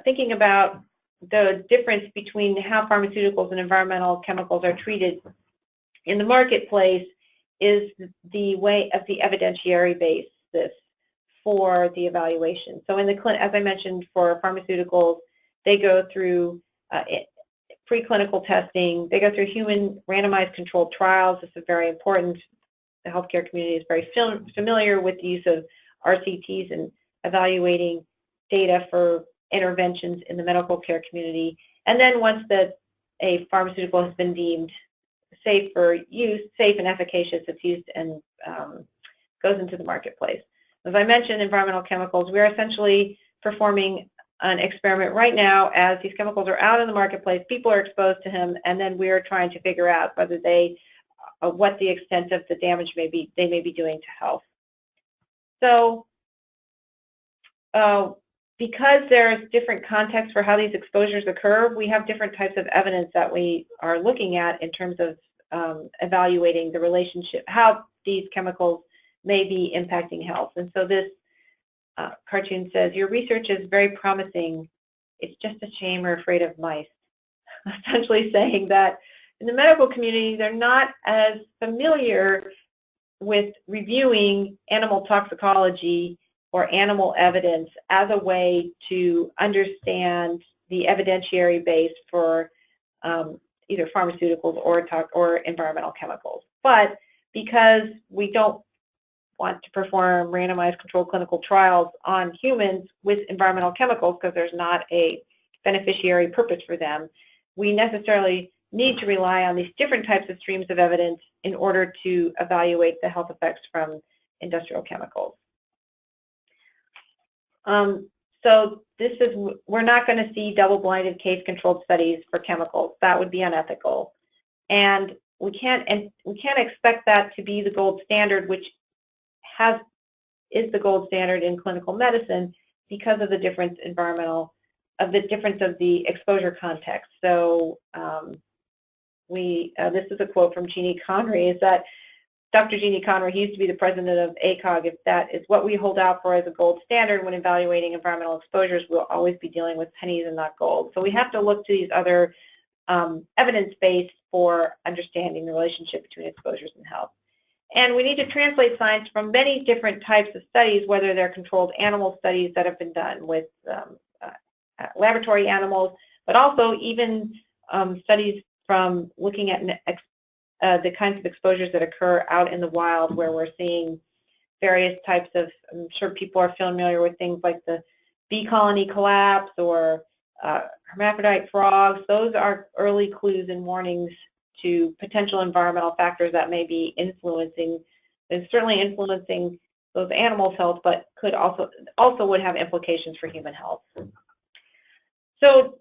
Speaker 3: thinking about the difference between how pharmaceuticals and environmental chemicals are treated in the marketplace is the way of the evidentiary basis for the evaluation. So in the clinic, as I mentioned, for pharmaceuticals, they go through preclinical testing, they go through human randomized controlled trials. This is very important. The healthcare community is very familiar with the use of RCTs and evaluating data for interventions in the medical care community. And then once a pharmaceutical has been deemed safe for use, safe and efficacious, it's used and goes into the marketplace. As I mentioned, environmental chemicals, we're essentially performing an experiment right now as these chemicals are out in the marketplace, people are exposed to them, and then we're trying to figure out whether what the extent of the damage they may be doing to health. So because there's different contexts for how these exposures occur, we have different types of evidence that we are looking at in terms of evaluating the relationship, how these chemicals may be impacting health. And so this cartoon says, your research is very promising. It's just a shame we're afraid of mice. Essentially saying that in the medical community, they're not as familiar with reviewing animal toxicology or animal evidence as a way to understand the evidentiary base for either pharmaceuticals or environmental chemicals. But because we don't want to perform randomized controlled clinical trials on humans with environmental chemicals because there's not a beneficiary purpose for them, we necessarily need to rely on these different types of streams of evidence in order to evaluate the health effects from industrial chemicals. So we're not going to see double-blinded case-controlled studies for chemicals. That would be unethical, and we can't expect that to be the gold standard, which is the gold standard in clinical medicine because of the difference of the exposure context. So this is a quote from Jeannie Connery, is that Dr. Jeannie Connery, he used to be the president of ACOG, if that is what we hold out for as a gold standard when evaluating environmental exposures, we'll always be dealing with pennies and not gold. So we have to look to these other evidence base for understanding the relationship between exposures and health. And we need to translate science from many different types of studies, whether they're controlled animal studies that have been done with laboratory animals, but also even studies from looking at the kinds of exposures that occur out in the wild, where we're seeing various types of, I'm sure people are familiar with things like the bee colony collapse or hermaphrodite frogs. Those are early clues and warnings to potential environmental factors that may be influencing, and certainly influencing those animals' health, but could also would have implications for human health. So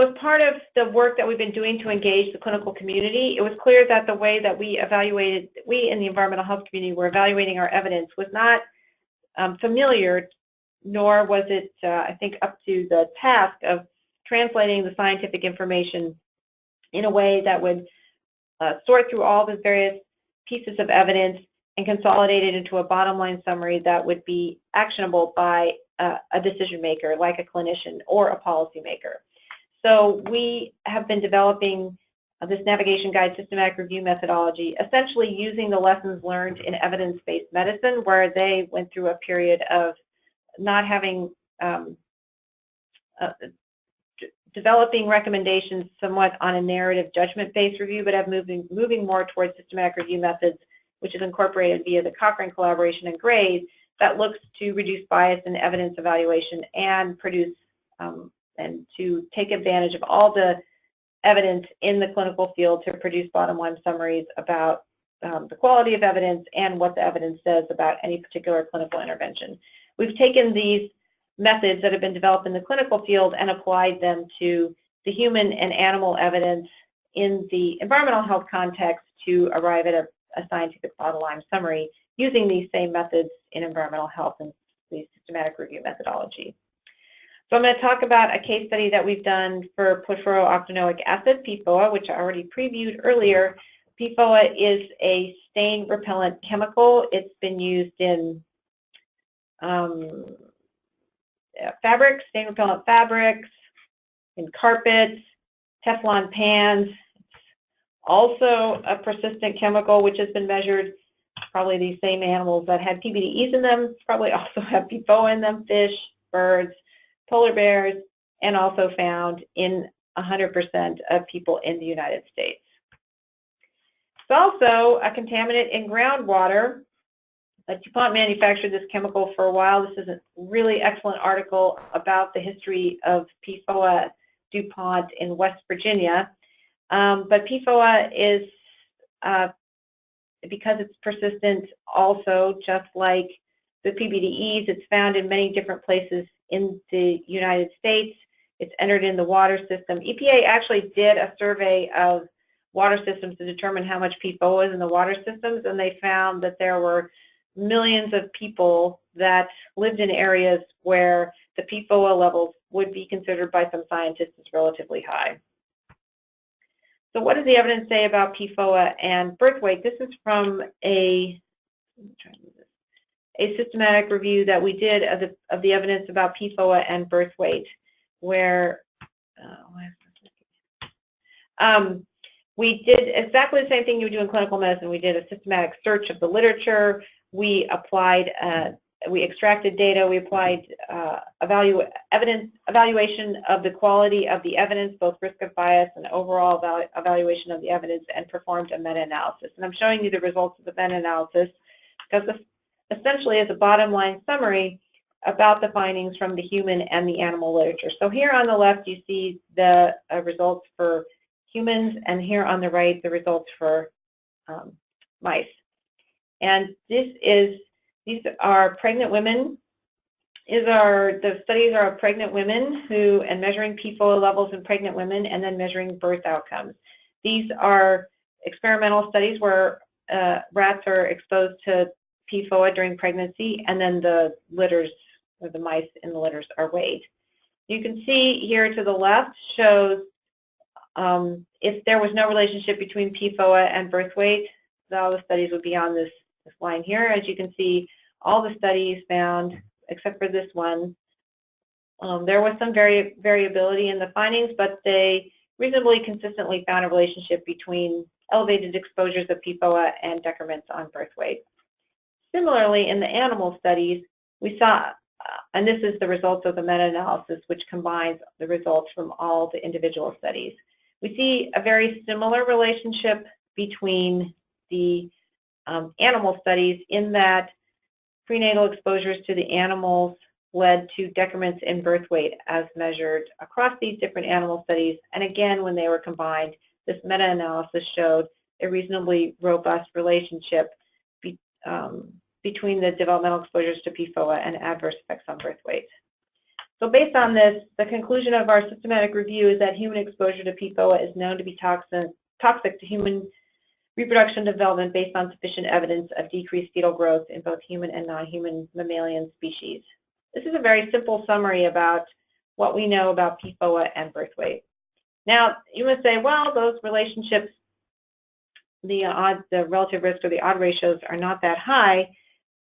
Speaker 3: as part of the work that we've been doing to engage the clinical community, it was clear that the way that we in the environmental health community were evaluating our evidence was not familiar, nor was it, I think, up to the task of translating the scientific information in a way that would sort through all the various pieces of evidence and consolidate it into a bottom line summary that would be actionable by a decision maker, like a clinician or a policymaker. So we have been developing this navigation guide systematic review methodology, essentially using the lessons learned in evidence-based medicine, where they went through a period of not having developing recommendations somewhat on a narrative judgment-based review, but have moving more towards systematic review methods, which is incorporated via the Cochrane collaboration and GRADE, that looks to reduce bias in evidence evaluation and produce and to take advantage of all the evidence in the clinical field to produce bottom-line summaries about the quality of evidence and what the evidence says about any particular clinical intervention. We've taken these methods that have been developed in the clinical field and applied them to the human and animal evidence in the environmental health context to arrive at a scientific bottom-line summary using these same methods in environmental health and the systematic review methodology. So I'm going to talk about a case study that we've done for perfluorooctanoic acid, PFOA, which I already previewed earlier. PFOA is a stain repellent chemical. It's been used in fabrics, stain repellent fabrics, in carpets, Teflon pans. Also a persistent chemical which has been measured. Probably these same animals that had PBDEs in them probably also have PFOA in them, fish, birds, polar bears, and also found in 100% of people in the United States. It's also a contaminant in groundwater. DuPont manufactured this chemical for a while. This is a really excellent article about the history of PFOA DuPont in West Virginia. But PFOA is, because it's persistent also, just like the PBDEs, it's found in many different places in the United States. It's entered in the water system. EPA actually did a survey of water systems to determine how much PFOA is in the water systems, and they found that there were millions of people that lived in areas where the PFOA levels would be considered by some scientists as relatively high. So what does the evidence say about PFOA and birth weight? This is from a systematic review that we did of the evidence about PFOA and birth weight, where we did exactly the same thing you would do in clinical medicine. We did a systematic search of the literature. We applied, we extracted data. We applied evaluation of the quality of the evidence, both risk of bias and overall evaluation of the evidence, and performed a meta-analysis. And I'm showing you the results of the meta-analysis because this essentially is a bottom-line summary about the findings from the human and the animal literature. So here on the left, you see the results for humans, and here on the right, the results for mice. And these are pregnant women. The studies are of pregnant women and measuring PFOA levels in pregnant women and then measuring birth outcomes. These are experimental studies where rats are exposed to PFOA during pregnancy, and then the litters, or the mice in the litters, are weighed. You can see here to the left shows if there was no relationship between PFOA and birth weight, all the studies would be on this line here. As you can see, all the studies found, except for this one, there was some variability in the findings, but they reasonably consistently found a relationship between elevated exposures of PFOA and decrements on birth weight. Similarly, in the animal studies, we saw, and this is the results of the meta-analysis, which combines the results from all the individual studies. We see a very similar relationship between the animal studies in that prenatal exposures to the animals led to decrements in birth weight as measured across these different animal studies. And again, when they were combined, this meta-analysis showed a reasonably robust relationship between the developmental exposures to PFOA and adverse effects on birth weight. So based on this, the conclusion of our systematic review is that human exposure to PFOA is known to be toxic to human reproduction development based on sufficient evidence of decreased fetal growth in both human and non-human mammalian species. This is a very simple summary about what we know about PFOA and birth weight. Now, you would say, well, those relationships, the relative risk or the odd ratios are not that high,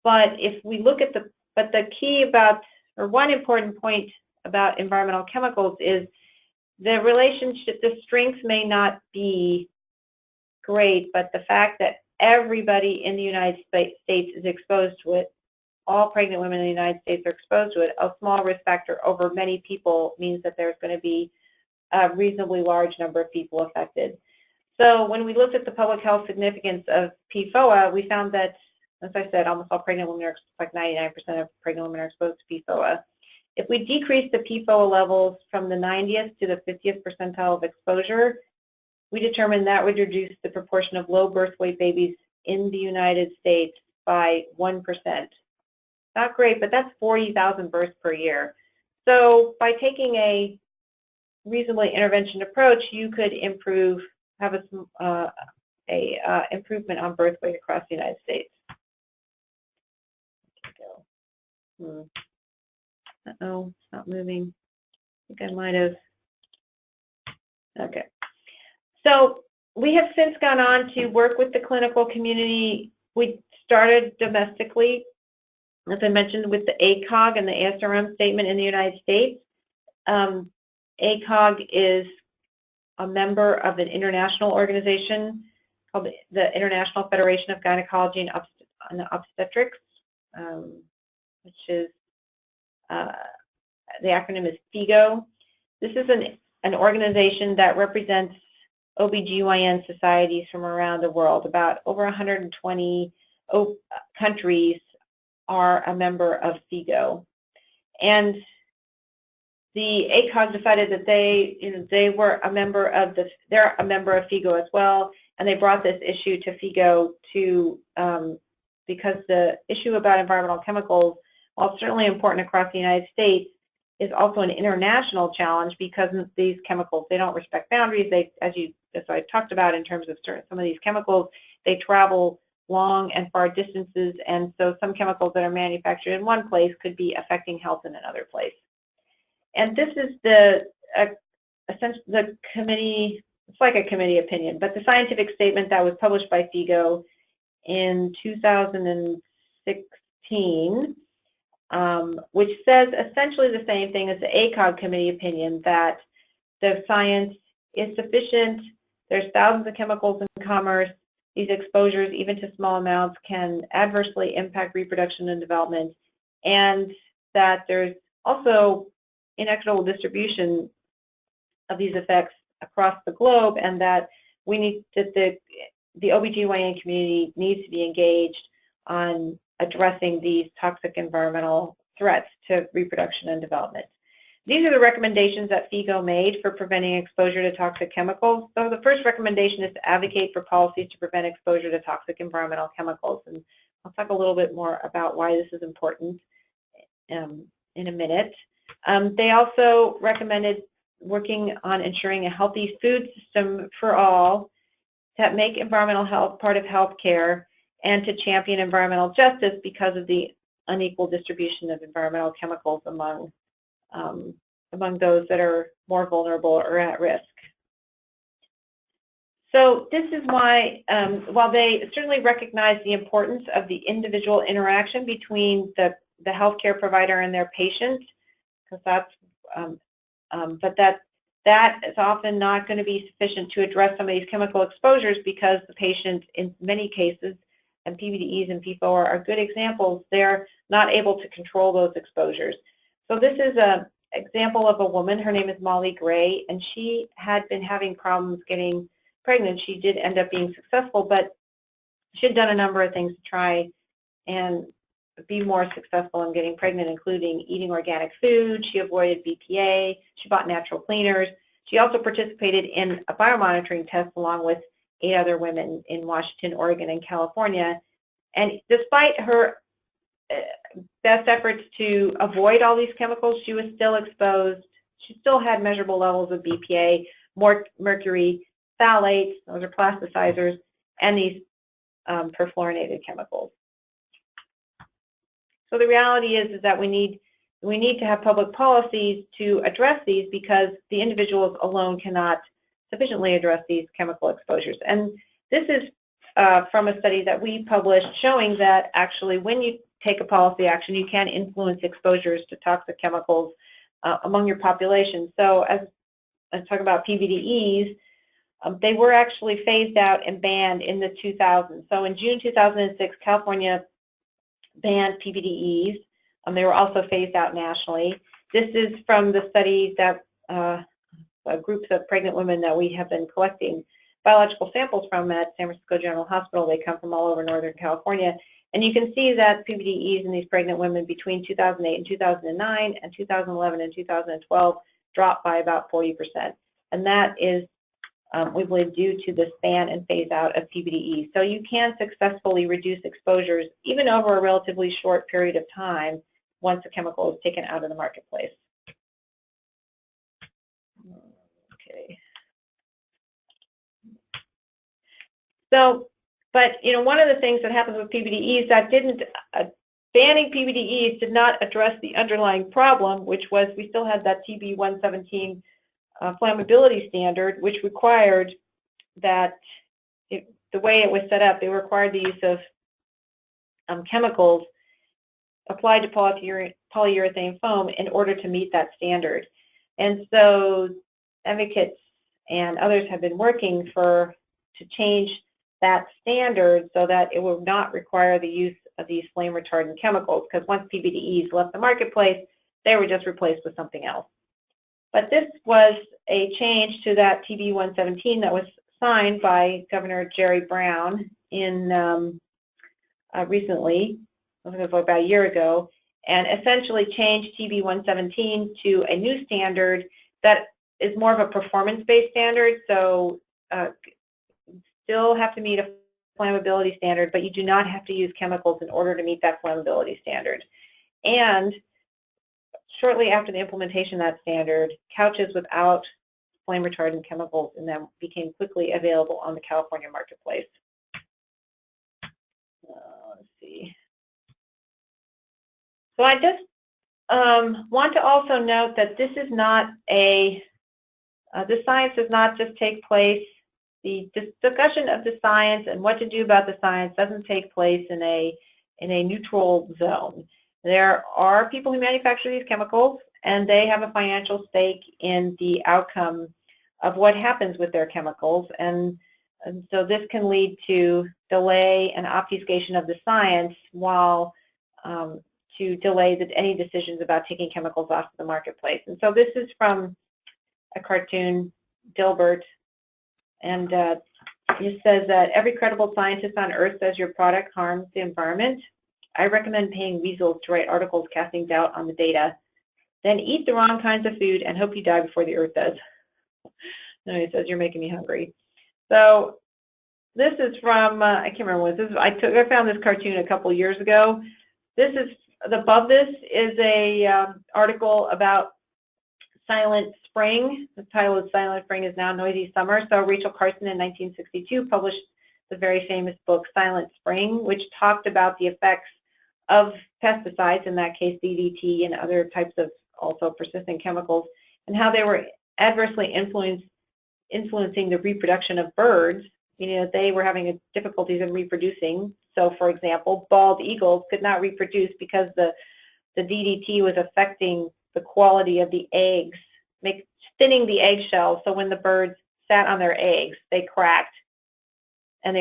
Speaker 3: but if we look at the key about, or one important point about environmental chemicals is the relationship, the strength may not be great, but the fact that everybody in the United States is exposed to it, all pregnant women in the United States are exposed to it, a small risk factor over many people means that there's going to be a reasonably large number of people affected. So when we looked at the public health significance of PFOA, we found that, as I said, almost all pregnant women are, like 99% of pregnant women are exposed to PFOA. If we decrease the PFOA levels from the 90th to the 50th percentile of exposure, we determined that would reduce the proportion of low birth weight babies in the United States by 1%. Not great, but that's 40,000 births per year. So by taking a reasonably intervention approach, you could have a improvement on birth weight across the United States. Uh-oh, it's not moving. I think I might have. Okay. So we have since gone on to work with the clinical community. We started domestically, as I mentioned, with the ACOG and the ASRM statement in the United States. ACOG is a member of an international organization called the International Federation of Gynecology and Obstetrics, which is, the acronym is FIGO. This is an organization that represents OBGYN societies from around the world. About over 120 countries are a member of FIGO. And the ACOG decided that they were a member of they're a member of FIGO as well, and they brought this issue to FIGO because the issue about environmental chemicals, while certainly important across the United States, is also an international challenge because these chemicals, they don't respect boundaries. As I talked about in terms of some of these chemicals, they travel long and far distances, and so some chemicals that are manufactured in one place could be affecting health in another place. And this is the committee, it's like a committee opinion, but the scientific statement that was published by FIGO in 2016, which says essentially the same thing as the ACOG committee opinion, that the science is sufficient. There's thousands of chemicals in commerce. These exposures, even to small amounts, can adversely impact reproduction and development, and that there's also inequitable distribution of these effects across the globe, and that the OBGYN community needs to be engaged on addressing these toxic environmental threats to reproduction and development. These are the recommendations that FIGO made for preventing exposure to toxic chemicals. So the first recommendation is to advocate for policies to prevent exposure to toxic environmental chemicals. And I'll talk a little bit more about why this is important in a minute. They also recommended working on ensuring a healthy food system for all, that make environmental health part of health care, and to champion environmental justice because of the unequal distribution of environmental chemicals among those that are more vulnerable or at risk. So this is why, while they certainly recognize the importance of the individual interaction between the healthcare provider and their patient, because that's, but that is often not going to be sufficient to address some of these chemical exposures, because the patient, in many cases, and PBDEs and PFOA are good examples, they're not able to control those exposures. So this is an example of a woman. Her name is Molly Gray, and she had been having problems getting pregnant. She did end up being successful, but she had done a number of things to try and be more successful in getting pregnant, including eating organic food. She avoided BPA. She bought natural cleaners. She also participated in a biomonitoring test along with 8 other women in Washington, Oregon, and California. And despite her best efforts to avoid all these chemicals, she was still exposed. She still had measurable levels of BPA, mercury, phthalates, those are plasticizers, and these perfluorinated chemicals. So the reality is that we need to have public policies to address these, because the individuals alone cannot sufficiently address these chemical exposures. And this is from a study that we published showing that actually when you take a policy action, you can influence exposures to toxic chemicals among your population. So as I talk about PBDEs, they were actually phased out and banned in the 2000s. So in June 2006, California banned PBDEs. They were also phased out nationally. This is from the study that groups of pregnant women that we have been collecting biological samples from at San Francisco General Hospital. They come from all over Northern California. And you can see that PBDEs in these pregnant women between 2008 and 2009 and 2011 and 2012 dropped by about 40%. And that is we believe due to the span and phase out of PBDEs. So you can successfully reduce exposures even over a relatively short period of time once the chemical is taken out of the marketplace. Okay. So, but one of the things that happens with PBDEs that didn't, banning PBDEs did not address the underlying problem, which was we still had that TB 117 flammability standard, which required that the way it was set up, they required the use of chemicals applied to polyurethane foam in order to meet that standard. And so advocates and others have been working to change that standard so that it will not require the use of these flame retardant chemicals, because once PBDEs left the marketplace, they were just replaced with something else. But this was a change to that TB 117 that was signed by Governor Jerry Brown in recently, about a year ago, and essentially changed TB 117 to a new standard that is more of a performance-based standard. So still have to meet a flammability standard, but you do not have to use chemicals in order to meet that flammability standard. And shortly after the implementation of that standard, couches without flame retardant chemicals in them became quickly available on the California marketplace. Let's see. So I just want to also note that this is not this science does not just take place, the discussion of the science and what to do about the science doesn't take place in a neutral zone. There are people who manufacture these chemicals, and they have a financial stake in the outcome of what happens with their chemicals, and so this can lead to delay and obfuscation of the science while to delay any decisions about taking chemicals off the marketplace. And so this is from a cartoon, Dilbert, and it says that every credible scientist on earth says your product harms the environment. I recommend paying weasels to write articles casting doubt on the data. Then eat the wrong kinds of food and hope you die before the earth does. No, he says, you're making me hungry. So this is from, I can't remember what this is. I found this cartoon a couple years ago. This is, above this is a article about Silent Spring. The title of Silent Spring is Now Noisy Summer. So Rachel Carson in 1962 published the very famous book Silent Spring, which talked about the effects of pesticides, in that case DDT and other types of also persistent chemicals, and how they were adversely influencing the reproduction of birds. They were having difficulties in reproducing. So, for example, bald eagles could not reproduce because the DDT was affecting the quality of the eggs, thinning the eggshells. So when the birds sat on their eggs, they cracked, and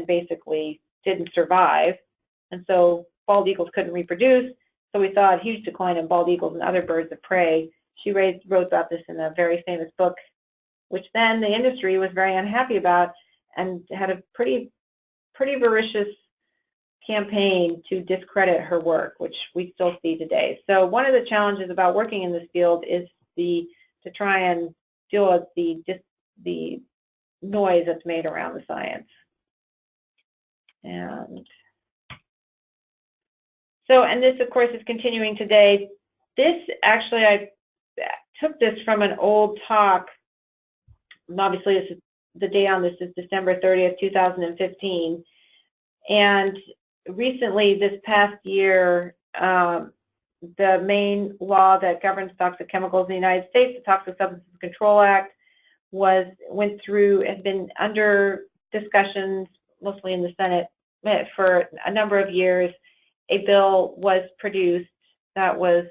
Speaker 3: basically didn't survive. And so bald eagles couldn't reproduce. So we saw a huge decline in bald eagles and other birds of prey. She wrote about this in a very famous book, which then the industry was very unhappy about and had a pretty voracious campaign to discredit her work, which we still see today. So one of the challenges about working in this field is to try and deal with the noise that's made around the science. And this, of course, is continuing today. This, actually, I took this from an old talk. Obviously, this is, the date on this is December 30th, 2015. And recently, this past year, the main law that governs toxic chemicals in the United States, the Toxic Substances Control Act, went through, has been under discussions, mostly in the Senate, for a number of years. A bill was produced that was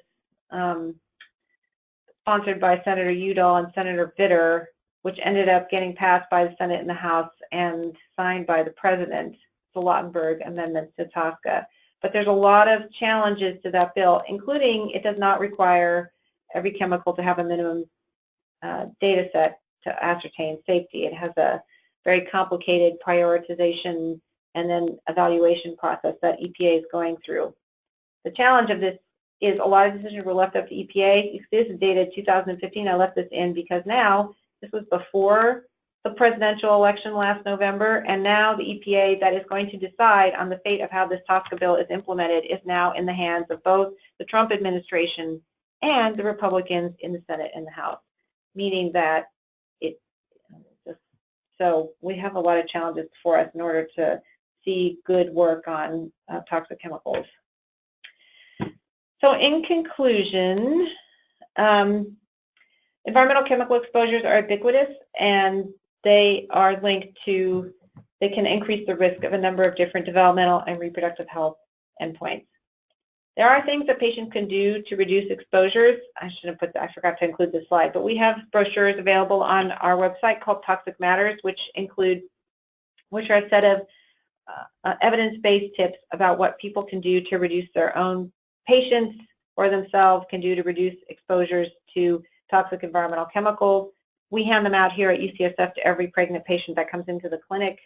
Speaker 3: sponsored by Senator Udall and Senator Vitter, which ended up getting passed by the Senate and the House and signed by the President, the Lautenberg Amendment to TSCA. But there's a lot of challenges to that bill, including it does not require every chemical to have a minimum data set to ascertain safety. It has a very complicated prioritization and then evaluation process that EPA is going through. The challenge of this is a lot of decisions were left up to EPA. This is dated 2015. I left this in because now, this was before the presidential election last November, and now the EPA that is going to decide on the fate of how this TSCA bill is implemented is now in the hands of both the Trump administration and the Republicans in the Senate and the House, meaning that so we have a lot of challenges for us in order to see good work on toxic chemicals. So in conclusion, environmental chemical exposures are ubiquitous, and they are linked to, they can increase the risk of a number of different developmental and reproductive health endpoints. There are things that patients can do to reduce exposures. I forgot to include this slide, but we have brochures available on our website called Toxic Matters, which are a set of evidence-based tips about what people can do to reduce their own, patients or themselves can do to reduce exposures to toxic environmental chemicals. We hand them out here at UCSF to every pregnant patient that comes into the clinic.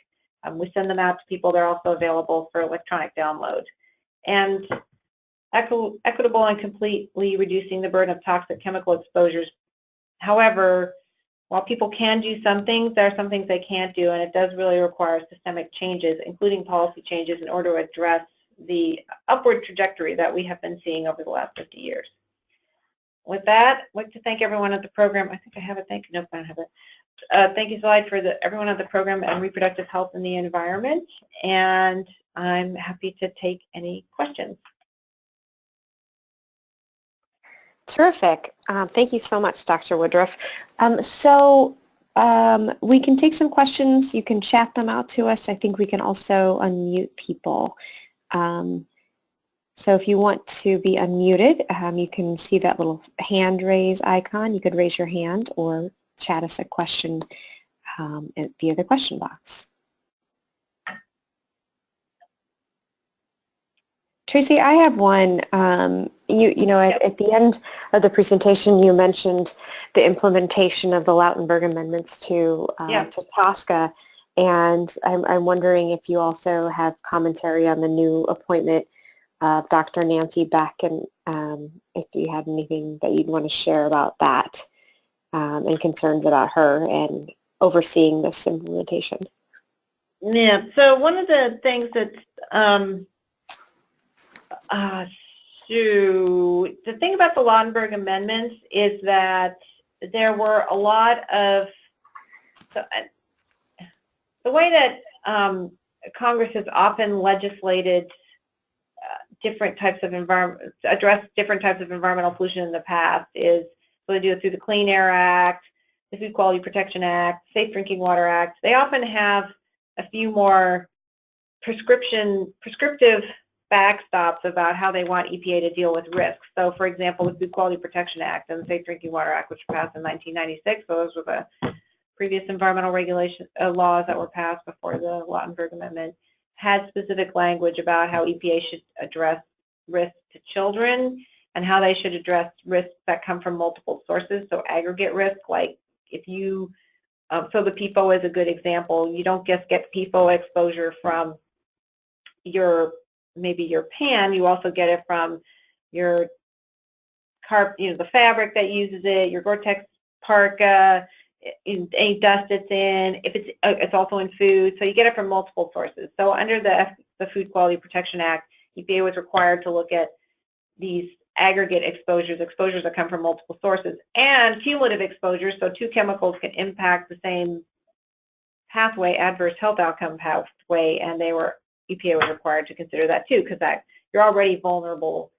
Speaker 3: We send them out to people. They're also available for electronic download. And equitable and completely reducing the burden of toxic chemical exposures. However, while people can do some things, there are some things they can't do, and it does really require systemic changes, including policy changes, in order to address the upward trajectory that we have been seeing over the last 50 years. With that, I'd like to thank everyone at the program. I think I have a thank you. Nope, I don't have it. Thank you, slide, for everyone at the program on reproductive health and the environment, and I'm happy to take any questions.
Speaker 1: Terrific. Thank you so much, Dr. Woodruff. We can take some questions. You can chat them out to us. I think we can also unmute people. So if you want to be unmuted, you can see that little hand raise icon. You could raise your hand or chat us a question via the question box. Tracy, I have one. You know, at the end of the presentation, you mentioned the implementation of the Lautenberg amendments to TSCA, and I'm wondering if you also have commentary on the new appointment of Dr. Nancy Beck, and if you had anything that you'd want to share about that and concerns about her and overseeing this implementation.
Speaker 3: Yeah. So one of the things that's the thing about the Lautenberg amendments is that there were a lot of, the way that Congress has often legislated different types of address different types of environmental pollution in the past is, so they do it through the Clean Air Act, the Food Quality Protection Act, Safe Drinking Water Act. They often have a few more prescriptive backstops about how they want EPA to deal with risks. So, for example, the Food Quality Protection Act and the Safe Drinking Water Act, which were passed in 1996, so those were the previous environmental regulation laws that were passed before the Lautenberg Amendment, had specific language about how EPA should address risks to children and how they should address risks that come from multiple sources, so aggregate risk, like if you, so the PFOA is a good example. You don't just get PFOA exposure from maybe your pan, you also get it from your the fabric that uses it, your Gore-Tex parka, any dust it's in, if it's also in food, so you get it from multiple sources. So under the Food Quality Protection Act, EPA was required to look at these aggregate exposures that come from multiple sources, and cumulative exposures, so two chemicals can impact the same pathway, adverse health outcome pathway, and EPA was required to consider that too, because you're already vulnerable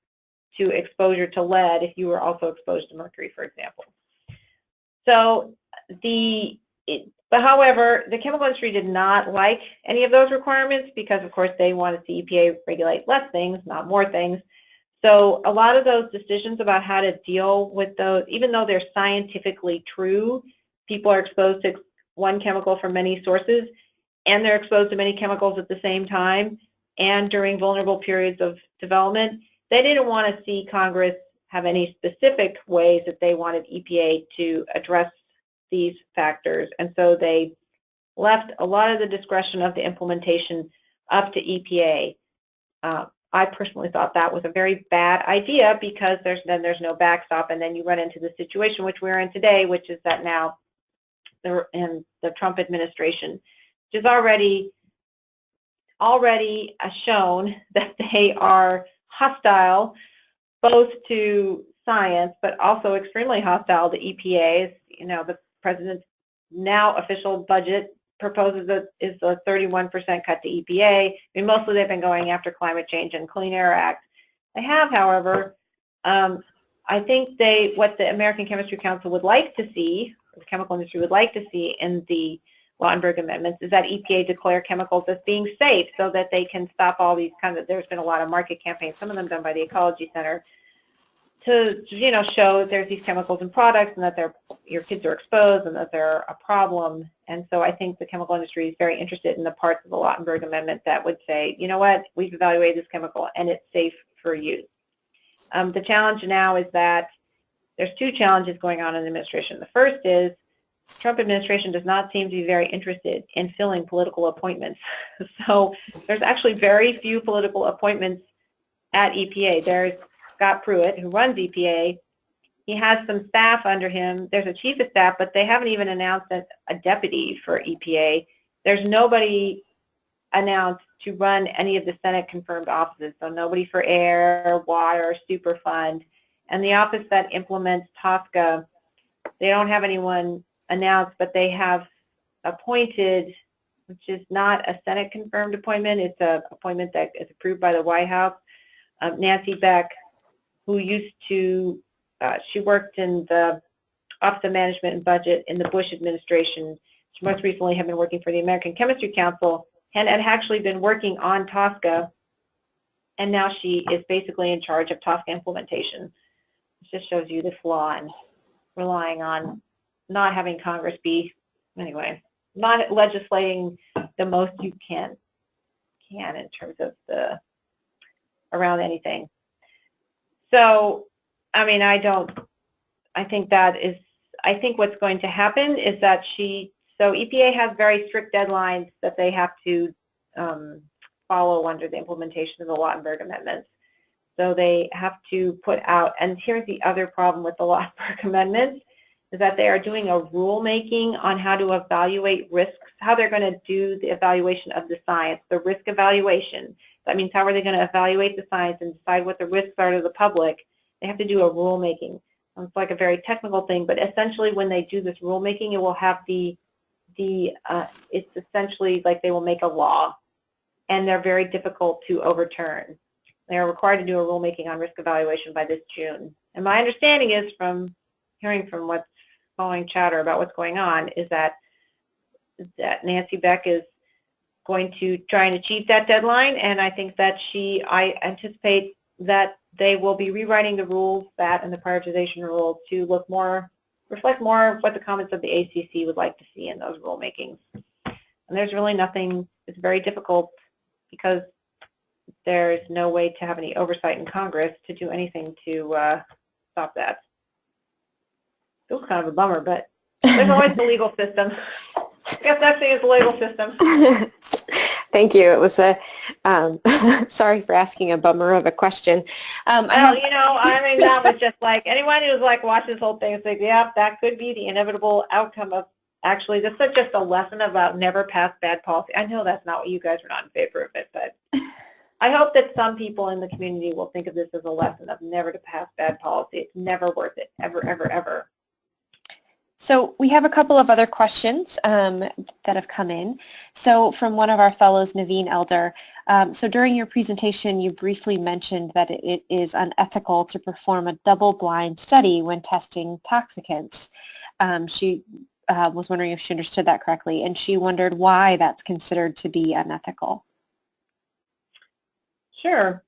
Speaker 3: to exposure to lead if you were also exposed to mercury, for example. So however, the chemical industry did not like any of those requirements because, of course, they wanted the EPA regulate less things, not more things. So a lot of those decisions about how to deal with those, even though they're scientifically true, people are exposed to one chemical from many sources, and they're exposed to many chemicals at the same time and during vulnerable periods of development. They didn't want to see Congress have any specific ways that they wanted EPA to address these factors, and so they left a lot of the discretion of the implementation up to EPA. I personally thought that was a very bad idea because there's no backstop, and then you run into the situation which we're in today, which is that now the Trump administration, which is already shown that they are hostile both to science, but also extremely hostile to EPA. You know, the president's now official budget proposes that is a 31% cut to EPA. I mean, mostly they've been going after climate change and Clean Air Act. They have, however, I think what the American Chemistry Council would like to see, or the chemical industry would like to see in the Lautenberg amendments, is that EPA declare chemicals as being safe so that they can stop all these kinds of, there's been a lot of market campaigns, some of them done by the Ecology Center, to, you know, show that there's these chemicals in products and that your kids are exposed and that they're a problem. And so I think the chemical industry is very interested in the parts of the Lautenberg Amendment that would say, you know what, we've evaluated this chemical and it's safe for use. The challenge now is that there's two challenges going on in the administration. The first is Trump administration does not seem to be very interested in filling political appointments. So there's actually very few political appointments at EPA. There's Scott Pruitt, who runs EPA. He has some staff under him. There's a chief of staff, but they haven't even announced a deputy for EPA. There's nobody announced to run any of the Senate-confirmed offices, so nobody for air, water, Superfund. And the office that implements TSCA, they don't have anyone announced, but they have appointed, which is not a Senate-confirmed appointment. It's an appointment that is approved by the White House. Nancy Beck, who used to, she worked in the Office of Management and Budget in the Bush administration. She most recently had been working for the American Chemistry Council and had actually been working on TSCA, and now she is basically in charge of TSCA implementation. It just shows you the flaw in relying on not having Congress not legislating the most you can in terms of around anything. So, I mean, I think what's going to happen is that so EPA has very strict deadlines that they have to follow under the implementation of the Lautenberg amendments. So they have to put out, and here's the other problem with the Lautenberg amendments, is that they are doing a rulemaking on how to evaluate risks, how they're going to do the evaluation of the science, the risk evaluation. That means how are they going to evaluate the science and decide what the risks are to the public. They have to do a rulemaking. It's like a very technical thing, but essentially when they do this rulemaking, it will have it's essentially like they will make a law, and they're very difficult to overturn. They are required to do a rulemaking on risk evaluation by this June. And my understanding is, from hearing from what's following chatter about what's going on, is that Nancy Beck is going to try and achieve that deadline, and I think that I anticipate that they will be rewriting the rules, and the prioritization rules, to reflect more of what the comments of the ACC would like to see in those rulemakings. And there's really nothing, it's very difficult because there's no way to have any oversight in Congress to do anything to stop that. It was kind of a bummer, but there's always the legal system. I guess that thing is the legal system.
Speaker 1: Thank you. It was sorry for asking a bummer of a question.
Speaker 3: Well, you know, I mean, that was just like, anyone who's like watched this whole thing is like, yep, that could be the inevitable outcome of, actually, this is just a lesson about never pass bad policy. I know that's not what you guys are not in favor of it, but I hope that some people in the community will think of this as a lesson of never to pass bad policy. It's never worth it, ever, ever, ever.
Speaker 1: So we have a couple of other questions that have come in. So from one of our fellows, Naveen Elder, so during your presentation, you briefly mentioned that it is unethical to perform a double-blind study when testing toxicants. She was wondering if she understood that correctly, and she wondered why that's considered to be unethical.
Speaker 3: Sure.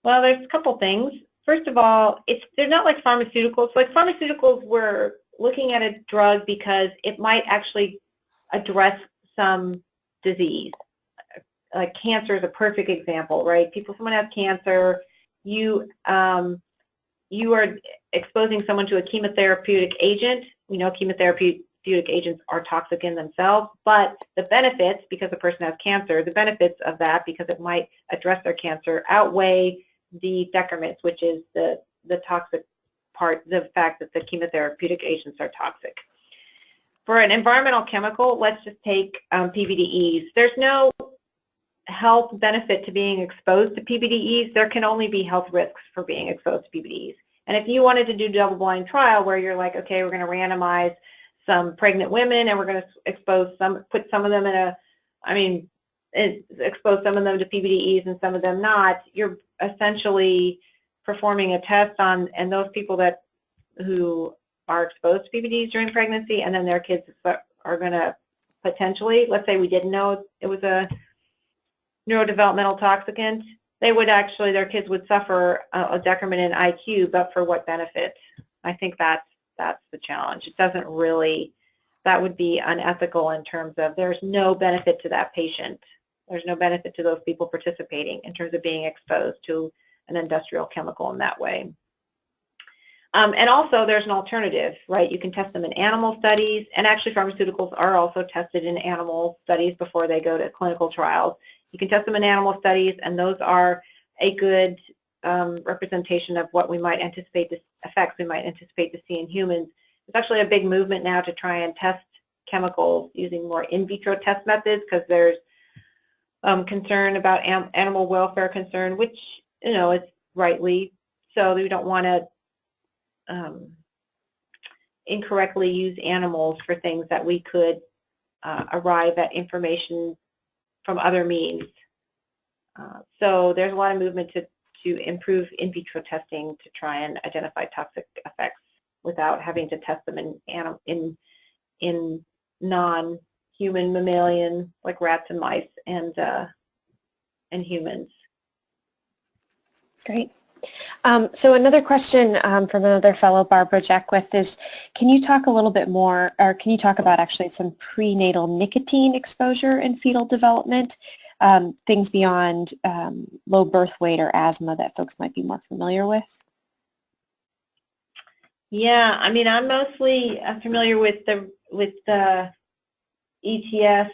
Speaker 3: Well, there's a couple things. First of all, they're not like pharmaceuticals. Like pharmaceuticals, we're looking at a drug because it might actually address some disease. Like cancer is a perfect example, right? Someone has cancer, you are exposing someone to a chemotherapeutic agent. We know chemotherapeutic agents are toxic in themselves, but the benefits, because the person has cancer, the benefits of that, because it might address their cancer, outweigh the decrements, which is the toxic part, the fact that the chemotherapeutic agents are toxic. For an environmental chemical, let's just take PBDEs. There's no health benefit to being exposed to PBDEs. There can only be health risks for being exposed to PBDEs. And if you wanted to do a double-blind trial where you're like, okay, we're going to randomize some pregnant women and we're going to expose some, put some of them in a, expose some of them to PBDEs and some of them not, you're essentially performing a test on, and those people who are exposed to PBDEs during pregnancy, and then their kids are going to potentially, let's say we didn't know it was a neurodevelopmental toxicant, they would actually, their kids would suffer a decrement in IQ, but for what benefit? I think that's the challenge. It doesn't really, that would be unethical in terms of there's no benefit to that patient. There's no benefit to those people participating in terms of being exposed to an industrial chemical in that way. And also there's an alternative, right? You can test them in animal studies, and actually pharmaceuticals are also tested in animal studies before they go to clinical trials. You can test them in animal studies, and those are a good representation of what we might anticipate, the effects we might anticipate to see in humans. There's actually a big movement now to try and test chemicals using more in vitro test methods, because there's concern about animal welfare concern, which, you know, it's rightly so. We don't want to incorrectly use animals for things that we could arrive at information from other means. So there's a lot of movement to improve in vitro testing to try and identify toxic effects without having to test them in non-human mammalian, like rats and mice and humans.
Speaker 1: Great. So another question from another fellow, Barbara Jackwith, is can you talk a little bit more, or can you talk about actually some prenatal nicotine exposure in fetal development, things beyond low birth weight or asthma that folks might be more familiar with?
Speaker 3: Yeah, I mean, I'm mostly familiar with the ETS.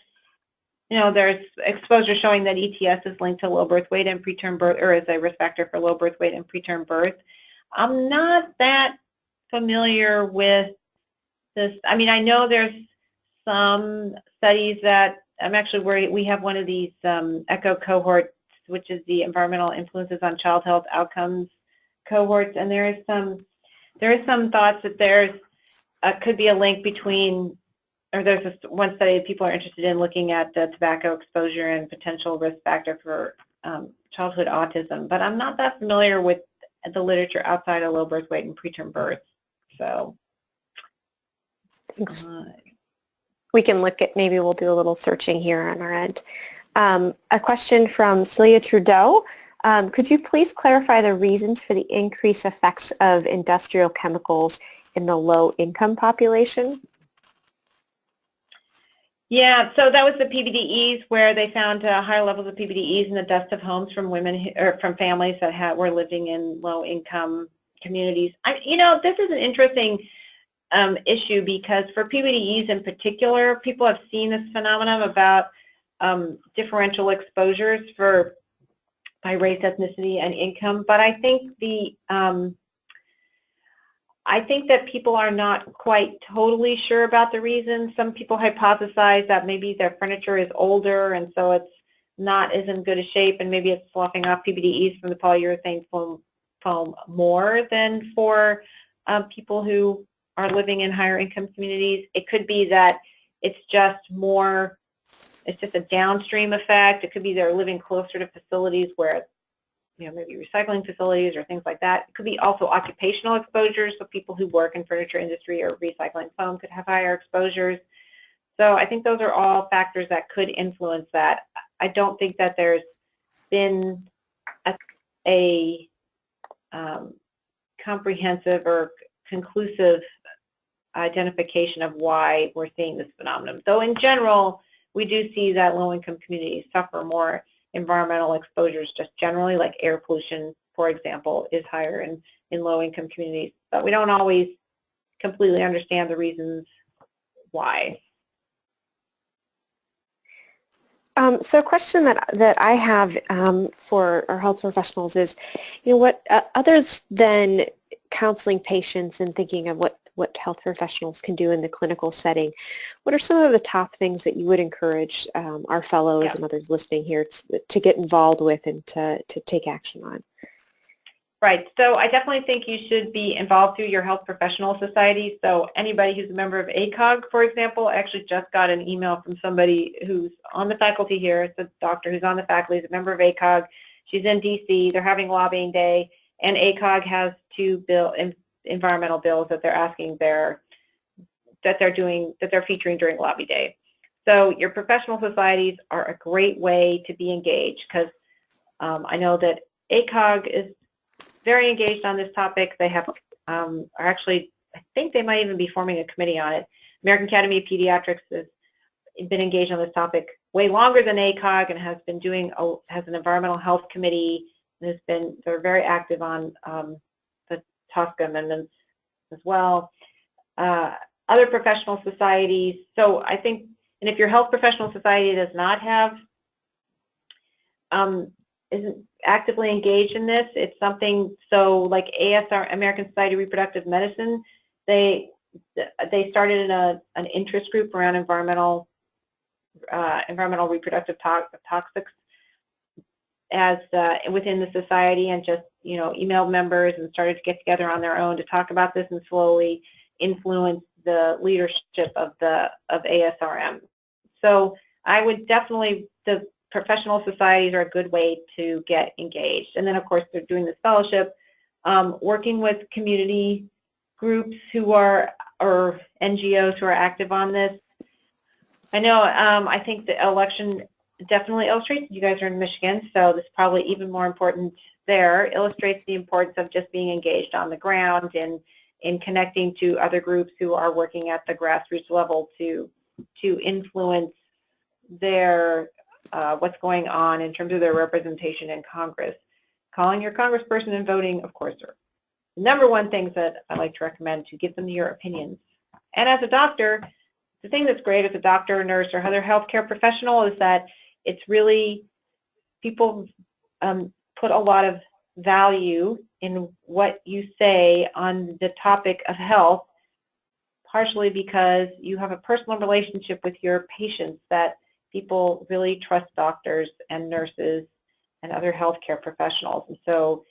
Speaker 3: You know, there's exposure showing that ETS is linked to low birth weight and preterm birth, or is a risk factor for low birth weight and preterm birth. I'm not that familiar with this. I mean, I know there's some studies that I'm actually worried. We have one of these ECHO cohorts, which is the environmental influences on child health outcomes cohorts, and there is some thoughts that there's could be a link between, or there's one study that people are interested in looking at the tobacco exposure and potential risk factor for childhood autism, but I'm not that familiar with the literature outside of low birth weight and preterm birth. So
Speaker 1: thanks. We can look at, maybe we'll do a little searching here on our end. A question from Celia Trudeau. Could you please clarify the reasons for the increased effects of industrial chemicals in the low-income population?
Speaker 3: Yeah, so that was the PBDEs, where they found higher levels of PBDEs in the dust of homes from women or from families that were living in low-income communities. You know, this is an interesting issue, because for PBDEs in particular, people have seen this phenomenon about differential exposures by race, ethnicity, and income. But I think that people are not quite totally sure about the reasons. Some people hypothesize that maybe their furniture is older and so it's not as in good a shape, and maybe it's sloughing off PBDEs from the polyurethane foam more than for people who are living in higher income communities. It could be that it's just a downstream effect. It could be they're living closer to facilities where, you know, maybe recycling facilities or things like that. It could be also occupational exposures, so people who work in furniture industry or recycling foam could have higher exposures. So I think those are all factors that could influence that. I don't think that there's been a comprehensive or conclusive identification of why we're seeing this phenomenon. Though in general, we do see that low-income communities suffer more environmental exposures just generally, like air pollution, for example, is higher in low-income communities. But we don't always completely understand the reasons why.
Speaker 1: So a question that I have for our health professionals is, you know, what others than counseling patients and thinking of what health professionals can do in the clinical setting, what are some of the top things that you would encourage our fellows
Speaker 3: Yeah.
Speaker 1: and others listening here to get involved with and to take action on?
Speaker 3: Right. So I definitely think you should be involved through your health professional society. So anybody who's a member of ACOG, for example, I actually just got an email from somebody who's on the faculty here. It's a doctor who's on the faculty, is a member of ACOG. She's in DC. They're having lobbying day, and ACOG has two environmental bills that they're asking that they're featuring during lobby day. So your professional societies are a great way to be engaged, because I know that ACOG is very engaged on this topic. They have are actually, I think they might even be forming a committee on it. American Academy of Pediatrics has been engaged on this topic way longer than ACOG and has been has an environmental health committee, and they're very active on the TSCA amendments as well. Other professional societies, so I think, and if your health professional society does not have isn't actively engaged in this, it's something, so like ASR, American Society of Reproductive Medicine, they started an interest group around environmental reproductive toxics as within the society, and just emailed members and started to get together on their own to talk about this and slowly influence the leadership of ASRM. So I would definitely, the professional societies are a good way to get engaged. And then, of course, they're doing this fellowship, working with community groups or NGOs who are active on this. I know, I think the election definitely illustrates, you guys are in Michigan, so this is probably even more important there, illustrates the importance of just being engaged on the ground and in connecting to other groups who are working at the grassroots level to influence their what's going on in terms of their representation in Congress. Calling your congressperson and voting, of course, are the #1 things that I like to recommend, to give them your opinions. And as a doctor, the thing that's great as a doctor, nurse, or other healthcare professional is that it's really, people put a lot of value in what you say on the topic of health, partially because you have a personal relationship with your patients, that people really trust doctors and nurses and other healthcare professionals. And so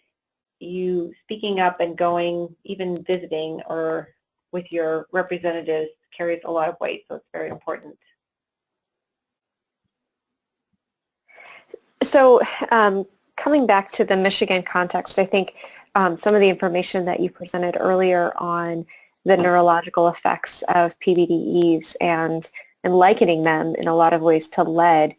Speaker 3: you speaking up and going, even visiting or with your representatives, carries a lot of weight, so it's very important.
Speaker 1: So coming back to the Michigan context, I think some of the information that you presented earlier on the neurological effects of PBDEs and likening them in a lot of ways to lead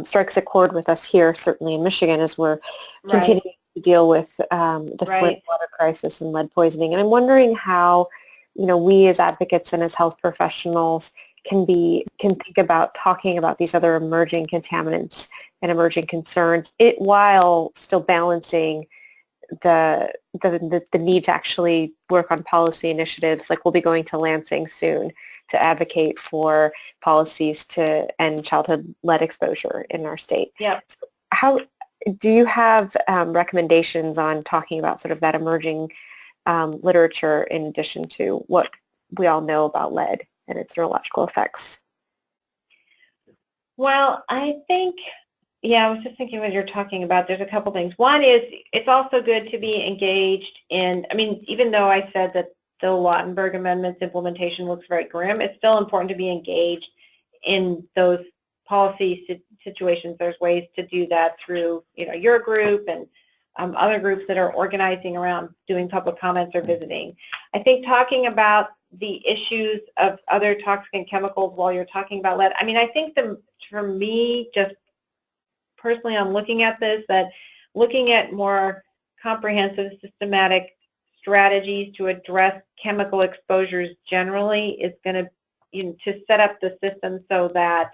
Speaker 1: strikes a chord with us here, certainly in Michigan, as we're continuing to deal with the Flint water crisis and lead poisoning. And I'm wondering how, we as advocates and as health professionals can think about talking about these other emerging contaminants and emerging concerns, while still balancing the need to actually work on policy initiatives. Like, we'll be going to Lansing soon to advocate for policies to end childhood lead exposure in our state.
Speaker 3: Yeah.
Speaker 1: So how do you have recommendations on talking about sort of that emerging literature in addition to what we all know about lead and its neurological effects?
Speaker 3: Well, I think, I was just thinking when you're talking about, there's a couple things. One is, it's also good to be engaged in, even though I said that the Lautenberg Amendment's implementation looks very grim, it's still important to be engaged in those policy situations. There's ways to do that through, your group and other groups that are organizing around doing public comments or visiting. I think talking about the issues of other toxic chemicals while you're talking about lead, I think for me, just personally, I'm looking at this, that looking at more comprehensive, systematic strategies to address chemical exposures generally is going to set up the system so that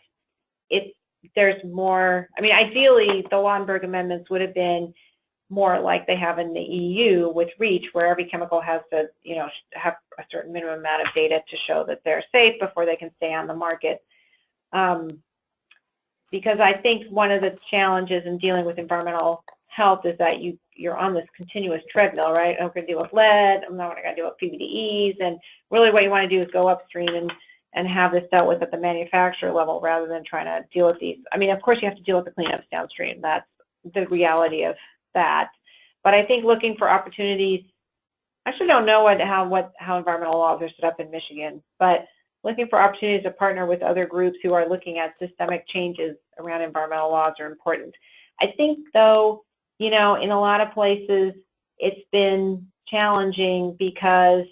Speaker 3: there's more. Ideally, the Lautenberg amendments would have been more like they have in the EU with REACH, where every chemical has to, have a certain minimum amount of data to show that they're safe before they can stay on the market. Because I think one of the challenges in dealing with environmental health is that you're on this continuous treadmill, right? I'm going to deal with lead. I'm not going to deal with PBDEs. And really what you want to do is go upstream and have this dealt with at the manufacturer level rather than trying to deal with these. I mean, of course, you have to deal with the cleanups downstream. That's the reality of that. But I think looking for opportunities, I actually don't know how environmental laws are set up in Michigan, but looking for opportunities to partner with other groups who are looking at systemic changes around environmental laws are important. I think, though, in a lot of places, it's been challenging because,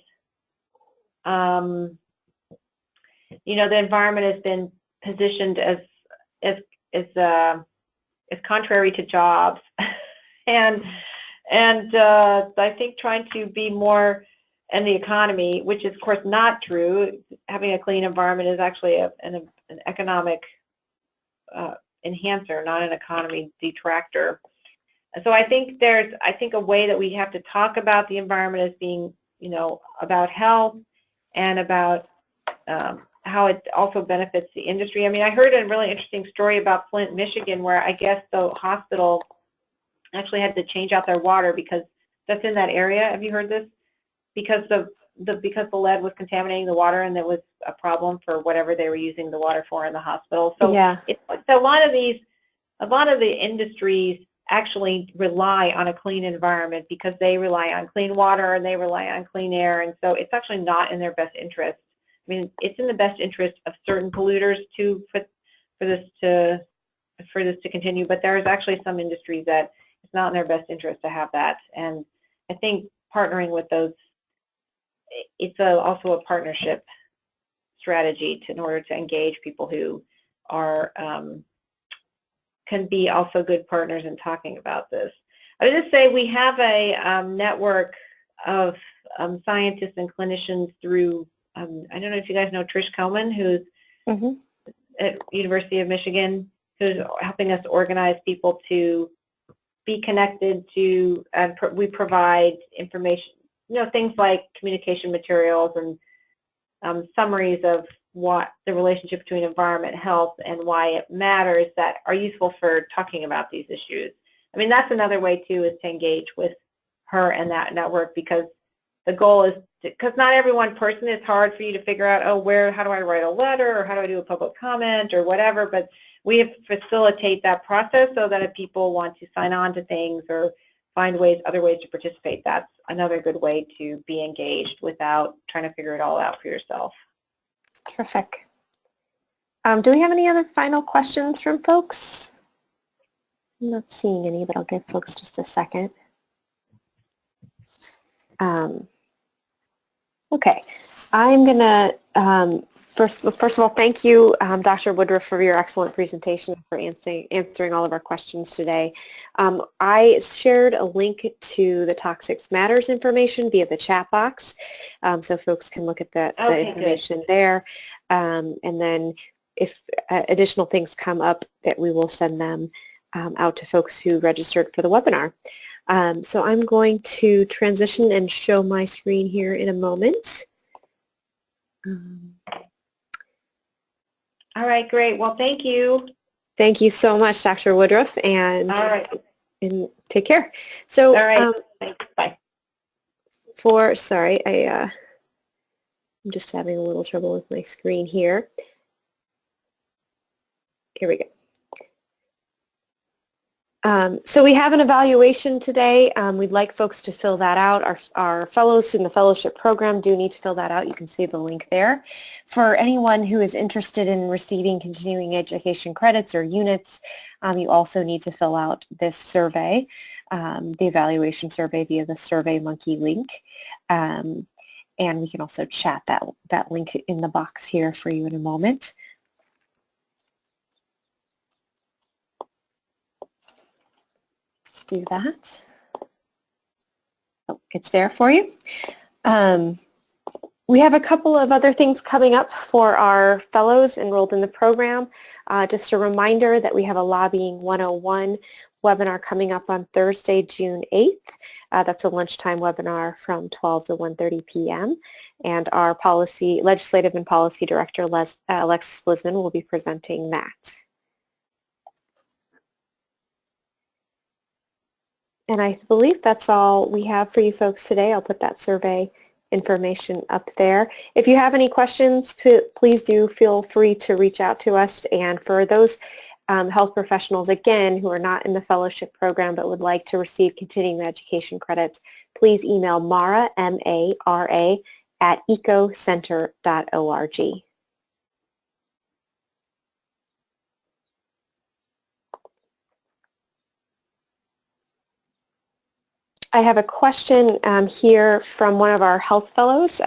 Speaker 3: the environment has been positioned as contrary to jobs, and I think trying to be more in the economy, which is of course not true. Having a clean environment is actually an economic enhancer, not an economy detractor. So I think there's a way that we have to talk about the environment as being, about health and about how it also benefits the industry. I mean, I heard a really interesting story about Flint, Michigan, where I guess the hospital actually had to change out their water because that's in that area. Have you heard this? Because the lead was contaminating the water, and there was a problem for whatever they were using the water for in the hospital. So
Speaker 1: Yeah.
Speaker 3: A lot of the industries actually rely on a clean environment because they rely on clean water and they rely on clean air, and so it's actually not in their best interest. I mean, it's in the best interest of certain polluters for this to continue, but there is actually some industries that it's not in their best interest to have that, and I think partnering with those, it's also a partnership strategy in order to engage people who are can be also good partners in talking about this. I would just say we have a network of scientists and clinicians through, I don't know if you guys know Trish Kelman, who's at University of Michigan, who's helping us organize people to be connected to, and we provide information, things like communication materials and summaries of what the relationship between environment, health, and why it matters that are useful for talking about these issues. I mean, that's another way, too, is to engage with her and that network, because the goal is, because not every one person, it's hard for you to figure out, oh, how do I write a letter, or how do I do a public comment, or whatever, but we have to facilitate that process so that if people want to sign on to things or find other ways to participate, that's another good way to be engaged without trying to figure it all out for yourself.
Speaker 1: Terrific. Do we have any other final questions from folks? I'm not seeing any, but I'll give folks just a second. Okay, I'm going to, first of all, thank you, Dr. Woodruff, for your excellent presentation, for answering all of our questions today. I shared a link to the Toxics Matters information via the chat box, so folks can look at the information there. And then if additional things come up, that we will send them out to folks who registered for the webinar. So I'm going to transition and show my screen here in a moment.
Speaker 3: All right, great. Well, thank you.
Speaker 1: Thank you so much, Dr. Woodruff, and,
Speaker 3: all right.
Speaker 1: And take care. So,
Speaker 3: all right. Thanks. Bye.
Speaker 1: Sorry, I'm just having a little trouble with my screen here. Here we go. So we have an evaluation today. We'd like folks to fill that out. Our fellows in the fellowship program do need to fill that out. You can see the link there. For anyone who is interested in receiving continuing education credits or units, you also need to fill out this survey, the evaluation survey, via the SurveyMonkey link. And we can also chat that link in the box here for you in a moment. Do that. Oh, it's there for you. We have a couple of other things coming up for our fellows enrolled in the program. Just a reminder that we have a Lobbying 101 webinar coming up on Thursday, June 8th. That's a lunchtime webinar from 12 to 1:30 p.m. And our Legislative and Policy Director, Alexis Blisman, will be presenting that. And I believe that's all we have for you folks today. I'll put that survey information up there. If you have any questions, please do feel free to reach out to us. And for those health professionals, again, who are not in the fellowship program but would like to receive continuing education credits, please email Mara, M-A-R-A, at ecocenter.org. I have a question here from one of our health fellows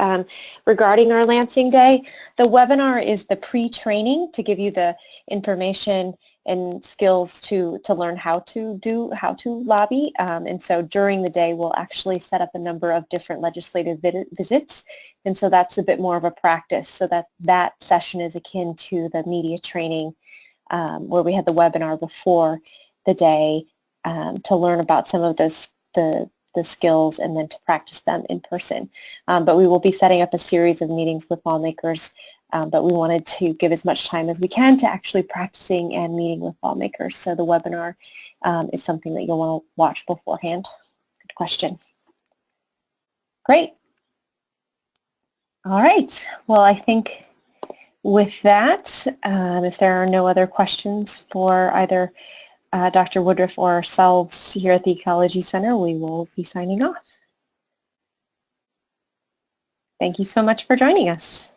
Speaker 1: regarding our Lansing Day. The webinar is the pre-training to give you the information and skills to learn how to lobby. And so during the day, we'll actually set up a number of different legislative visits. And so that's a bit more of a practice, so that session is akin to the media training where we had the webinar before the day to learn about some of the skills and then to practice them in person. But we will be setting up a series of meetings with lawmakers, but we wanted to give as much time as we can to actually practicing and meeting with lawmakers. So the webinar is something that you'll want to watch beforehand. Good question. Great. All right. Well, I think with that, if there are no other questions for either Dr. Woodruff or ourselves here at the Ecology Center, we will be signing off. Thank you so much for joining us.